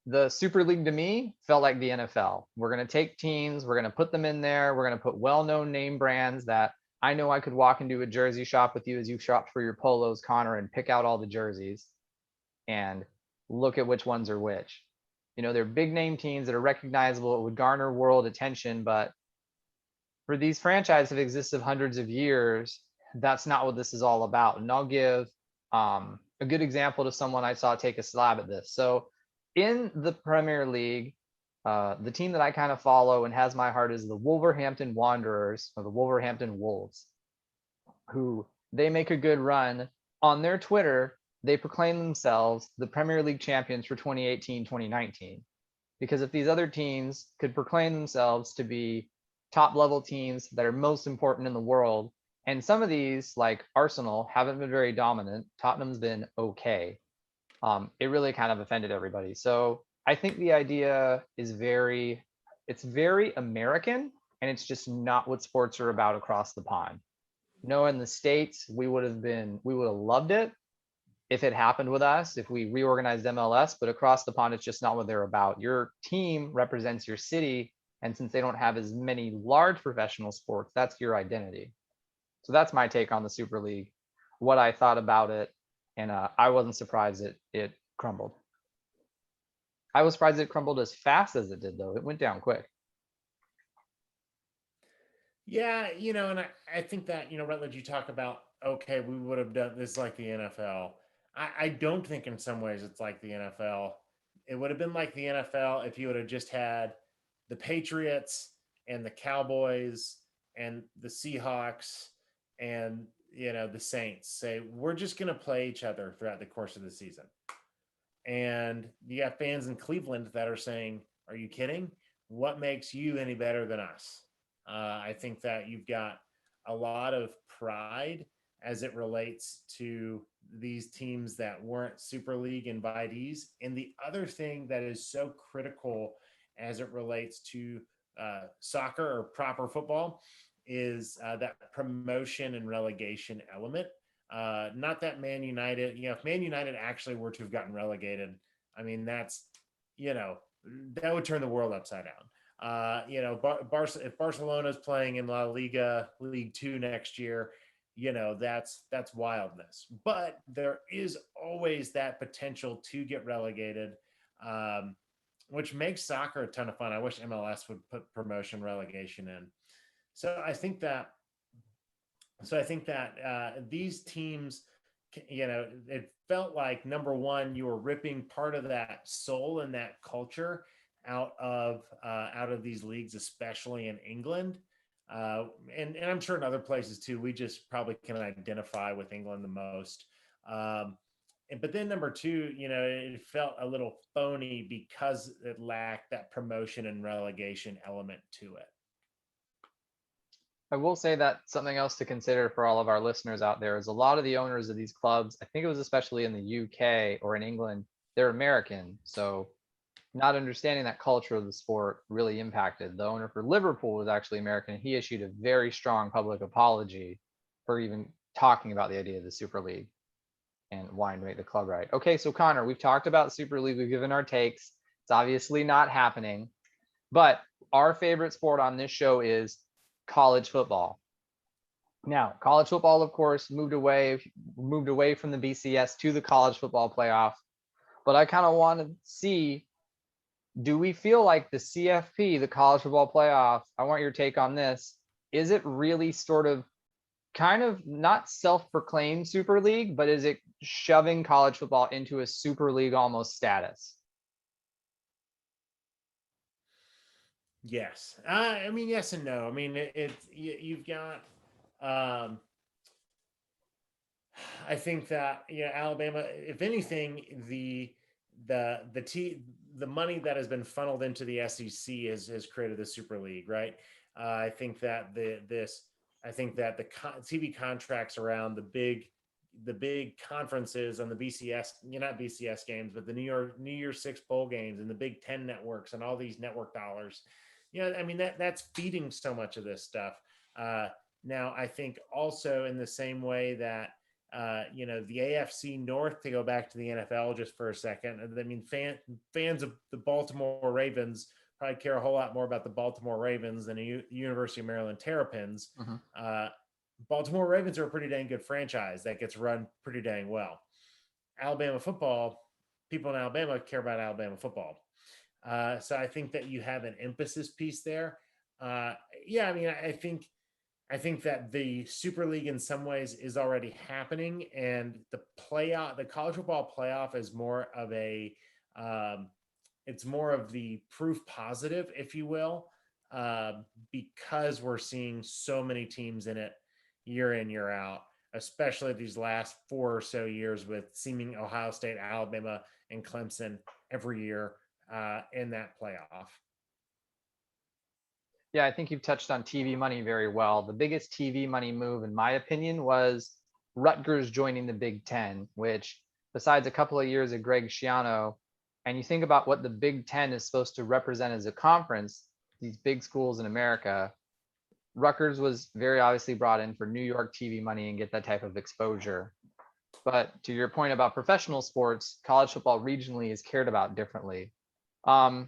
The Super League to me felt like the NFL. We're going to take teams, we're going to put them in there, we're going to put well-known name brands that I know I could walk into a jersey shop with you as you shopped for your polos, Connor, and pick out all the jerseys and look at which ones are which. You know, they're big name teams that are recognizable. It would garner world attention, but for these franchises that exist of hundreds of years, that's not what this is all about. And I'll give a good example to someone I saw take a slab at this. So in the Premier League, the team that I kind of follow and has my heart is the Wolverhampton Wanderers, or the Wolverhampton Wolves, who they make a good run. On their Twitter, they proclaim themselves the Premier League champions for 2018-2019. Because if these other teams could proclaim themselves to be top level teams that are most important in the world, and some of these, like Arsenal, haven't been very dominant, Tottenham's been okay, it really kind of offended everybody. So I think the idea is it's very American, and it's just not what sports are about across the pond. No, in the States, we would have loved it if it happened with us, if we reorganized MLS, but across the pond, it's just not what they're about. Your team represents your city. And since they don't have as many large professional sports, that's your identity. So that's my take on the Super League, what I thought about it. And I wasn't surprised it crumbled. I was surprised it crumbled as fast as it did, though. It went down quick. Yeah, and I think that, Rutledge, you talk about, okay, we would have done this like the NFL. I don't think in some ways it's like the NFL. It would have been like the NFL if you would have just had the Patriots and the Cowboys and the Seahawks and, the Saints say, we're just going to play each other throughout the course of the season. And you got fans in Cleveland that are saying, are you kidding? What makes you any better than us? I think that you've got a lot of pride as it relates to these teams that weren't Super League invitees. And the other thing that is so critical as it relates to soccer or proper football is that promotion and relegation element. Not that Man United, if Man United actually were to have gotten relegated, I mean, that would turn the world upside down. If Barcelona is playing in La Liga League 2 next year, that's wildness. But there is always that potential to get relegated, which makes soccer a ton of fun. I wish MLS would put promotion relegation in. So I think that these teams, it felt like, number one, you were ripping part of that soul and that culture out of these leagues, especially in England, and I'm sure in other places too. We just probably can identify with England the most. But then number two, it felt a little phony because it lacked that promotion and relegation element to it. I will say that something else to consider for all of our listeners out there is a lot of the owners of these clubs, I think it was especially in the UK or in England, they're American. So not understanding that culture of the sport really impacted. The owner for Liverpool was actually American, and he issued a very strong public apology for even talking about the idea of the Super League and wanting to make the club right. Okay, so Connor, we've talked about Super League, we've given our takes. It's obviously not happening, but our favorite sport on this show is college football. Now, college football, of course, moved away from the BCS to the college football playoff. But I kind of want to see, do we feel like the CFP, the college football playoff, I want your take on this. Is it really sort of kind of not self-proclaimed Super League, but is it shoving college football into a Super League almost status? Yes. I mean, yes and no. I mean, you've got Um, I think that Alabama, if anything, the money that has been funneled into the SEC has created the Super League, right? I think that the TV contracts around the big conferences on the BCS, not BCS games, but the New Year's Six bowl games and the Big Ten networks and all these network dollars. I mean that's feeding so much of this stuff. Now, I think also in the same way that the AFC North, to go back to the NFL just for a second. I mean, fans of the Baltimore Ravens probably care a whole lot more about the Baltimore Ravens than the University of Maryland Terrapins. Baltimore Ravens are a pretty dang good franchise that gets run pretty dang well. Alabama football, people in Alabama care about Alabama football. So I think that you have an emphasis piece there. I mean, I think that the Super League in some ways is already happening, and the college football playoff is more of it's more of the proof positive, if you will, because we're seeing so many teams in it year in, year out, especially these last 4 or so years with seeming Ohio State, Alabama, and Clemson every year in that playoff. Yeah, I think you've touched on TV money very well. The biggest TV money move, in my opinion, was Rutgers joining the Big Ten, which, besides a couple of years of Greg Schiano, and you think about what the Big Ten is supposed to represent as a conference, these big schools in America, Rutgers was very obviously brought in for New York TV money and get that type of exposure. But to your point about professional sports, college football regionally is cared about differently. I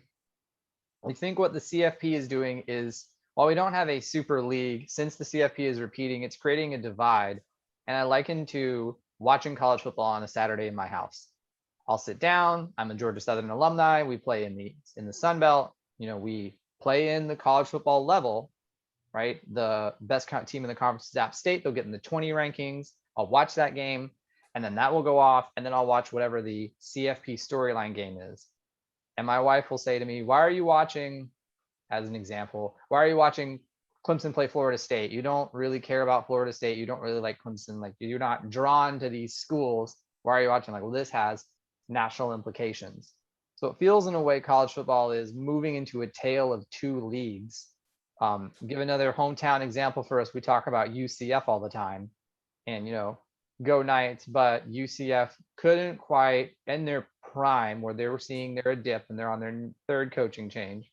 think what the CFP is doing is, while we don't have a super league, since the CFP is repeating, it's creating a divide. And I liken to watching college football on a Saturday in my house. I'll sit down. I'm a Georgia Southern alumni. We play in the Sun Belt. We play in the college football level, right? The best team in the conference is App State. They'll get in the 20 rankings. I'll watch that game, and then that will go off, and then I'll watch whatever the CFP storyline game is. And my wife will say to me, why are you watching, as an example, why are you watching Clemson play Florida State? You don't really care about Florida State. You don't really like Clemson. Like, you're not drawn to these schools. Why are you watching? Like, well, this has national implications. So it feels in a way college football is moving into a tale of two leagues. Give another hometown example for us. We talk about UCF all the time, and go Knights, but UCF couldn't quite, in their prime, where they were seeing their dip and they're on their third coaching change,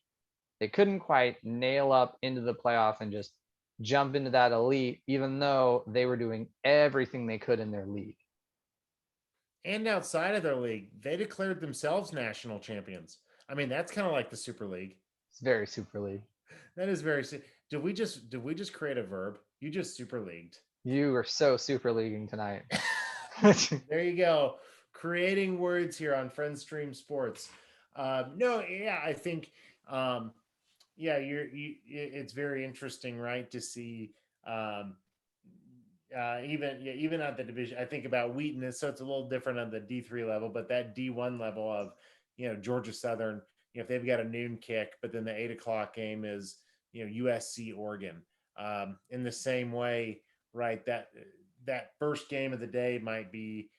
they couldn't quite nail up into the playoff and just jump into that elite, even though they were doing everything they could in their league. And outside of their league, they declared themselves national champions. I mean, that's kind of like the Super League. It's very Super League. That is very. Did we just create a verb? You just Super Leagued. You are so Super Leaguing tonight. There you go. Creating words here on Friends Stream Sports. No, yeah, I think, it's very interesting, right, to see even at the division. I think about Wheaton, so it's a little different on the D3 level, but that D1 level of Georgia Southern, if they've got a noon kick, but then the 8 o'clock game is USC Oregon. In the same way, right, that first game of the day might be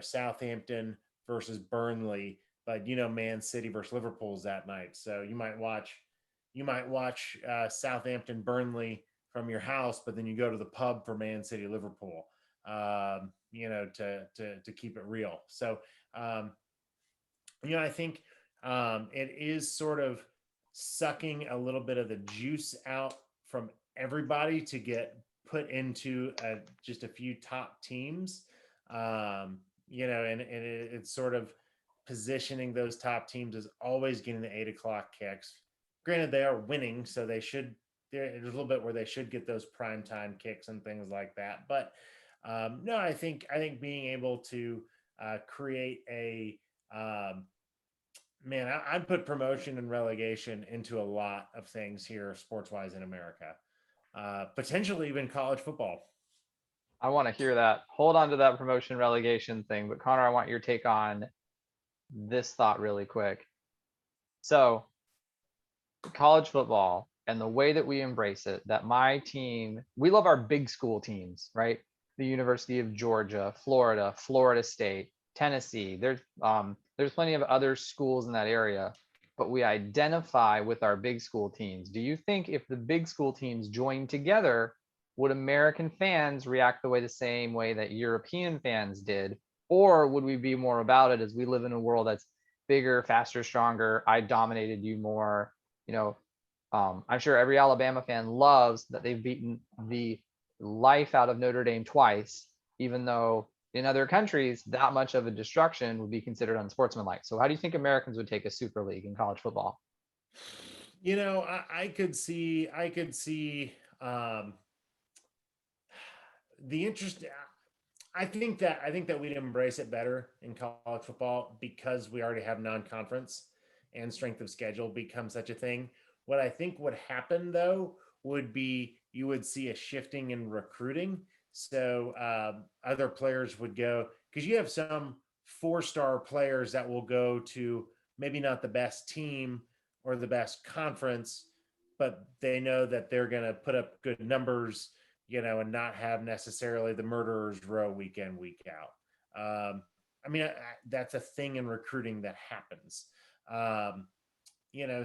Southampton versus Burnley, but Man City versus Liverpool's that night. So you might watch Southampton Burnley from your house, but then you go to the pub for Man City Liverpool, to keep it real. So I think it is sort of sucking a little bit of the juice out from everybody to get put into just a few top teams, and it's sort of positioning those top teams as always getting the 8 o'clock kicks. Granted, they are winning, so there's a little bit where they should get those primetime kicks and things like that. But no, I think being able to create a I'd put promotion and relegation into a lot of things here, sports-wise, in America. Potentially even college football. I want to hear that. Hold on to that promotion relegation thing. But Connor, I want your take on this thought really quick. So college football, and the way that we embrace it, that my team, we love our big school teams, right? The University of Georgia, Florida, Florida State, Tennessee. There's plenty of other schools in that area, but we identify with our big school teams. Do you think if the big school teams joined together, would American fans react the same way that European fans did? Or would we be more about it as we live in a world that's bigger, faster, stronger? I dominated you more. You know, I'm sure every Alabama fan loves that they've beaten the life out of Notre Dame twice, even though in other countries that much of a destruction would be considered unsportsmanlike. So how do you think Americans would take a super league in college football? I could see the interest. I think that we'd embrace it better in college football because we already have non-conference and strength of schedule become such a thing. What I think would happen though would be you would see a shifting in recruiting. So other players would go because you have some four-star players that will go to maybe not the best team or the best conference, but they know that they're going to put up good numbers, and not have necessarily the murderers row week in, week out. That's a thing in recruiting that happens. Um,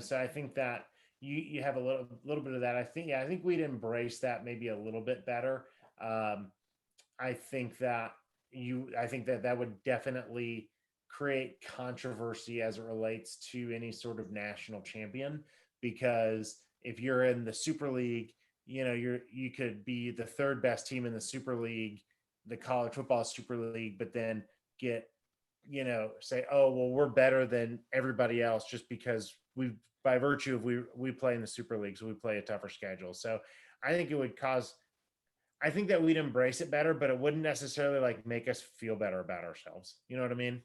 so I think that you have a little bit of that. I think we'd embrace that maybe a little bit better. Um, I think that would definitely create controversy as it relates to any sort of national champion because if you're in the Super League, you could be the third best team in the Super League, the college football Super League, but then get say, oh well, we're better than everybody else just because we by virtue of we play in the Super League, so we play a tougher schedule. So I think it would cause I think that we'd embrace it better, but it wouldn't necessarily like make us feel better about ourselves. You know what I mean?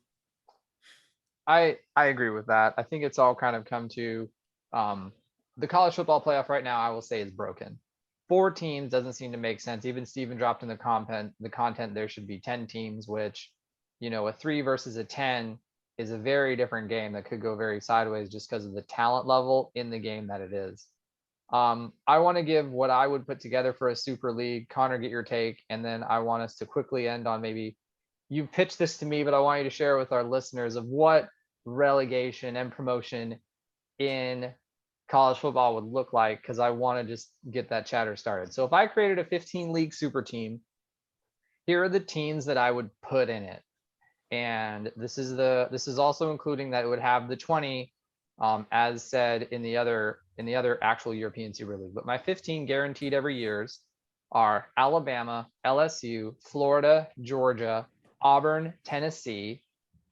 I agree with that. I think it's all kind of come to um, the college football playoff right now. I will say is broken. 4 teams doesn't seem to make sense. Even Steven dropped in the content. The content there should be 10 teams, which a 3 versus a 10 is a very different game that could go very sideways just because of the talent level in the game that it is. I want to give what I would put together for a super league. Connor, get your take, and then I want us to quickly end on maybe you pitched this to me, but I want you to share with our listeners of what relegation and promotion in college football would look like because I want to just get that chatter started. So if I created a 15 league super team, here are the teams that I would put in it. And this is also including that it would have the 20 as said in the other actual European Super League. But my 15 guaranteed every years are Alabama, LSU, Florida, Georgia, Auburn, Tennessee,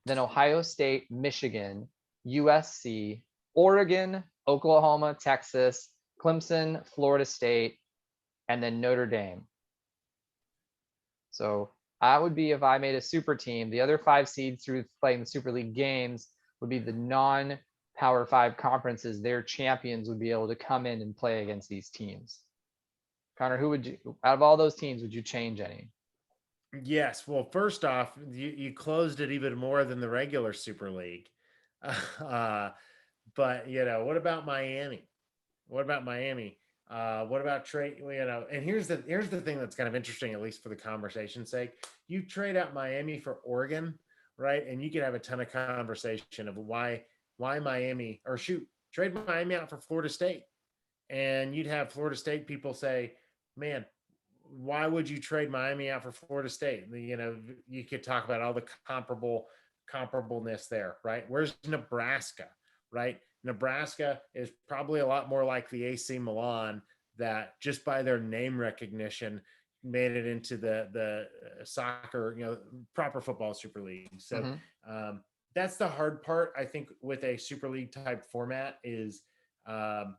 then Ohio State, Michigan, USC, Oregon, Oklahoma, Texas, Clemson, Florida State, and then Notre Dame. So I would be if I made a super team. The other 5 seeds through playing the Super League games would be the non-Power 5 conferences. Their champions would be able to come in and play against these teams. Connor, who would you, out of all those teams, would you change any? Yes. Well, first off, you closed it even more than the regular Super League. Uh, but what about Miami? What about Miami? What about trade? And here's the thing that's kind of interesting, at least for the conversation's sake. You trade out Miami for Oregon, right? And you could have a ton of conversation of why Miami, or shoot, trade Miami out for Florida State, and you'd have Florida State people say, "Man, why would you trade Miami out for Florida State?" You could talk about all the comparableness there, right? Where's Nebraska, right? Nebraska is probably a lot more like the AC Milan that just by their name recognition made it into the soccer, proper football Super League. So Mm-hmm. that's the hard part, I think, with a Super League type format is um,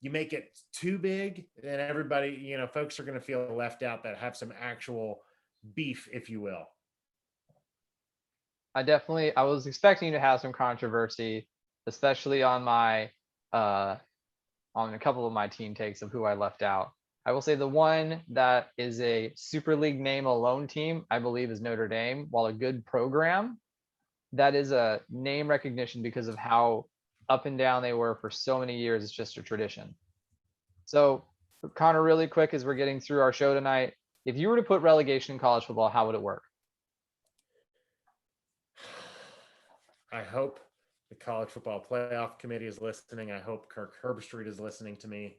you make it too big, and everybody, folks are going to feel left out that have some actual beef, if you will. I was expecting to have some controversy, especially on my on a couple of my team takes of who I left out. I will say the one that is a Super League name alone team, I believe, is Notre Dame. While a good program, that is a name recognition because of how up and down they were for so many years. It's just a tradition. So, Connor, really quick as we're getting through our show tonight, if you were to put relegation in college football, how would it work? I hope the College Football Playoff Committee is listening. I hope Kirk Herbstreit is listening to me.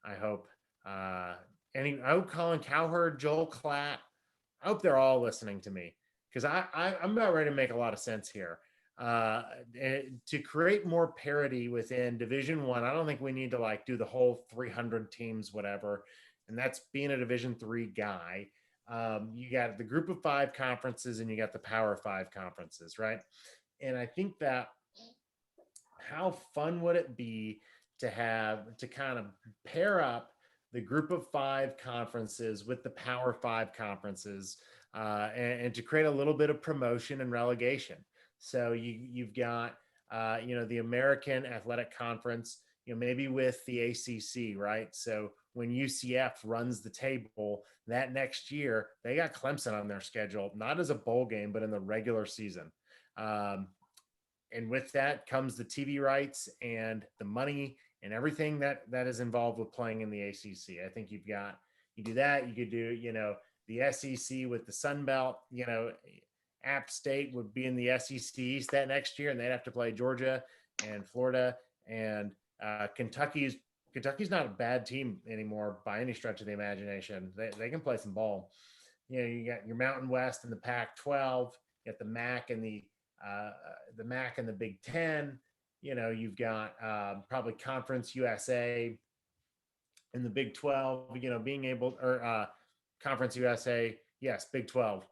I hope I hope Colin Cowherd, Joel Klatt. I hope they're all listening to me because I'm about ready to make a lot of sense here. To create more parity within Division One, I don't think we need to like do the whole 300 teams, whatever. And that's being a Division Three guy. You got the Group of Five conferences and you got the Power Five conferences, right? And I think that how fun would it be to have to kind of pair up the Group of Five conferences with the Power Five conferences, and to create a little bit of promotion and relegation. So you've got the American Athletic Conference, maybe with the ACC, right? So when UCF runs the table that next year, they got Clemson on their schedule, not as a bowl game, but in the regular season. And with that comes the TV rights and the money and everything that is involved with playing in the ACC. I think you do that. You could do, the SEC with the Sun Belt. App State would be in the SEC East that next year, and they'd have to play Georgia and Florida and Kentucky's not a bad team anymore by any stretch of the imagination. They can play some ball. You got your Mountain West and the Pac-12. You got the MAC and the MAC and the Big Ten. You've got probably Conference USA in the Big 12. Being able or Conference USA, yes, Big 12.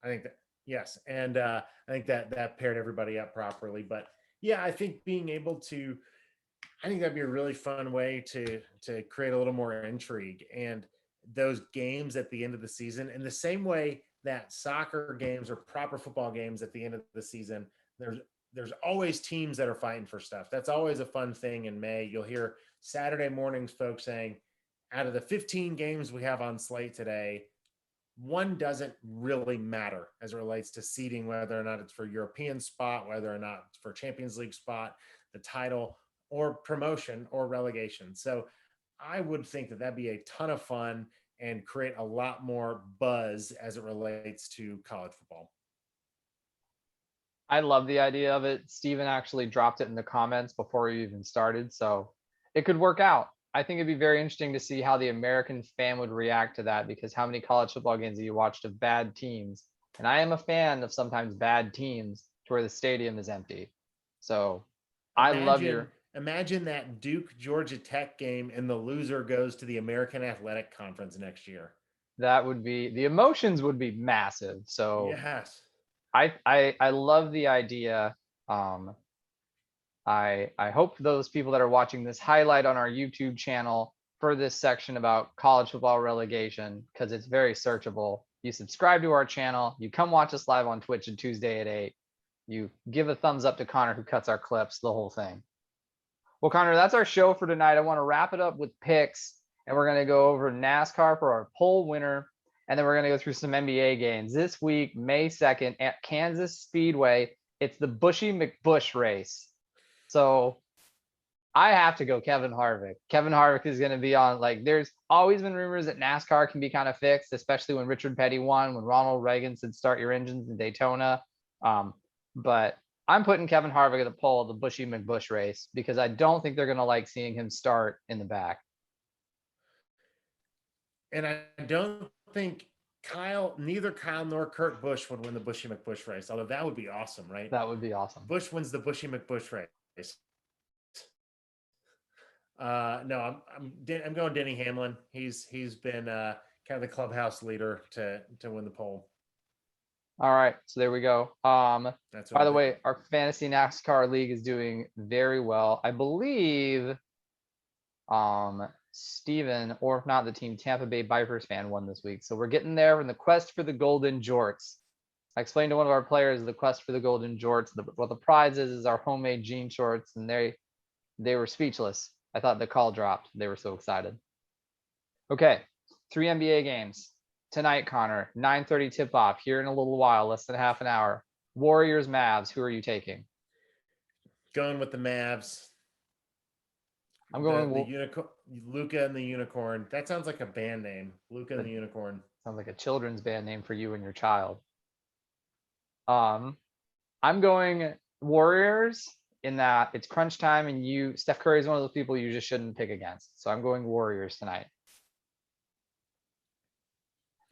I think that yes, and I think that paired everybody up properly. But yeah, I think I think that'd be a really fun way to create a little more intrigue and those games at the end of the season in the same way that soccer games or proper football games at the end of the season. There's always teams that are fighting for stuff. That's always a fun thing in May. You'll hear Saturday mornings folks saying, out of the 15 games we have on slate today, one doesn't really matter as it relates to seeding, whether or not it's for European spot, whether or not it's for Champions League spot, the title, or promotion or relegation. So I would think that that'd be a ton of fun and create a lot more buzz as it relates to college football. I love the idea of it. Steven actually dropped it in the comments before we even started, so it could work out. I think it'd be very interesting to see how the American fan would react to that, because how many college football games have you watched of bad teams? And I am a fan of sometimes bad teams to where the stadium is empty. So I love Imagine that Duke Georgia Tech game and the loser goes to the American Athletic Conference next year. That would be, the emotions would be massive. So yes, I love the idea. I hope those people that are watching this highlight on our YouTube channel for this section about college football relegation, because it's very searchable. You subscribe to our channel, you come watch us live on Twitch on Tuesday at 8. You give a thumbs up to Connor who cuts our clips, the whole thing. Well, Connor, that's our show for tonight. I want to wrap it up with picks, and we're going to go over NASCAR for our poll winner, and then we're going to go through some NBA games. This week, May 2nd at Kansas Speedway, it's the Bushy McBush race. So I have to go Kevin Harvick. Kevin Harvick is going to be on, like, there's always been rumors that NASCAR can be kind of fixed, especially when Richard Petty won, when Ronald Reagan said start your engines in Daytona. But I'm putting Kevin Harvick at the pole of the Bushy McBush race because I don't think they're going to like seeing him start in the back. And I don't think neither Kyle nor Kurt Busch would win the Bushy McBush race, although that would be awesome, right? That would be awesome. Busch wins the Bushy McBush race. No, I'm going Denny Hamlin. He's been kind of the clubhouse leader to win the pole. All right, so there we go. By the way, our fantasy NASCAR league is doing very well. I believe Steven, or if not the team Tampa Bay Vipers fan, won this week. So we're getting there in the quest for the golden jorts. I explained to one of our players the quest for the golden jorts. What the prize is our homemade jean shorts, and they were speechless. I thought the call dropped. They were so excited. Okay, 3 NBA games. Tonight, Connor, 9:30 tip-off here in a little while, less than half an hour. Warriors, Mavs, who are you taking? Going with the Mavs. I'm going. The unicorn, Luca and the Unicorn. That sounds like a band name. Luca and That the Unicorn. sounds like a children's band name for you and your child. I'm going Warriors in that it's crunch time, and Steph Curry is one of those people you just shouldn't pick against. So I'm going Warriors tonight.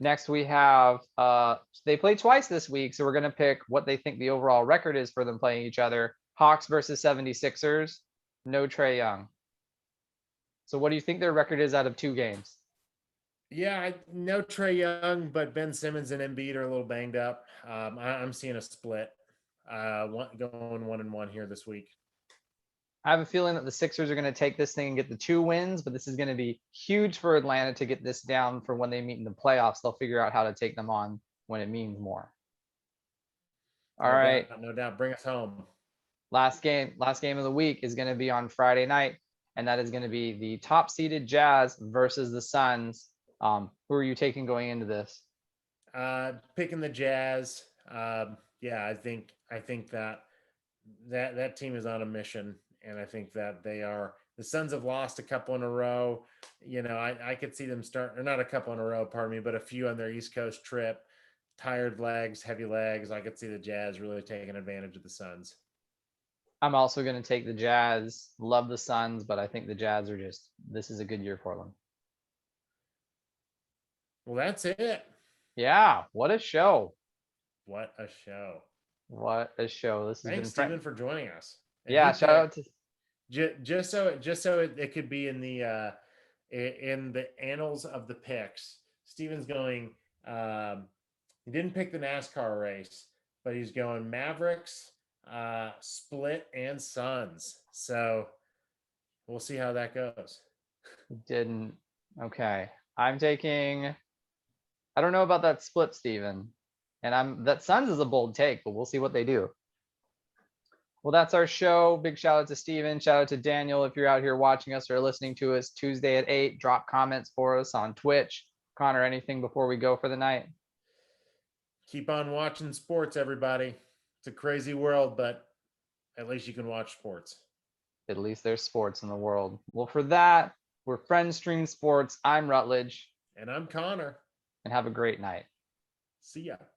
Next, we have they play twice this week, so we're going to pick what they think the overall record is for them playing each other. Hawks versus 76ers. No Trae Young. So what do you think their record is out of 2 games? Yeah, I know Trae Young, but Ben Simmons and Embiid are a little banged up. I'm seeing a split. Going 1-1 here this week. I have a feeling that the Sixers are going to take this thing and get the 2 wins, but this is going to be huge for Atlanta to get this down for when they meet in the playoffs. They'll figure out how to take them on when it means more. All right. No doubt. Bring us home. Last game of the week is going to be on Friday night, and that is going to be the top seeded Jazz versus the Suns. Who are you taking going into this? Picking the Jazz. Yeah, I think that team is on a mission, and I think that the Suns have lost a couple in a row. You know, I could see them start, or not a couple in a row, pardon me, but a few on their East Coast trip. Tired legs, heavy legs. I could see the Jazz really taking advantage of the Suns. I'm also going to take the Jazz. Love the Suns, but I think the Jazz this is a good year for them. Well, that's it. Yeah, what a show. What a show. What a show. This has Thanks, been Stephen, for joining us. And yeah, shout out to just so it could be in the annals of the picks. Stephen's going he didn't pick the NASCAR race, but he's going Mavericks, Split, and Suns. So we'll see how that goes. Didn't. Okay. I'm taking I don't know about that Split, Steven. And that Suns is a bold take, but we'll see what they do. Well, that's our show. Big shout out to Steven. Shout out to Daniel. If you're out here watching us or listening to us Tuesday at 8, drop comments for us on Twitch. Connor, anything before we go for the night? Keep on watching sports, everybody. It's a crazy world, but at least you can watch sports. At least there's sports in the world. Well, for that, we're Friends Stream Sports. I'm Rutledge. And I'm Connor. And have a great night. See ya.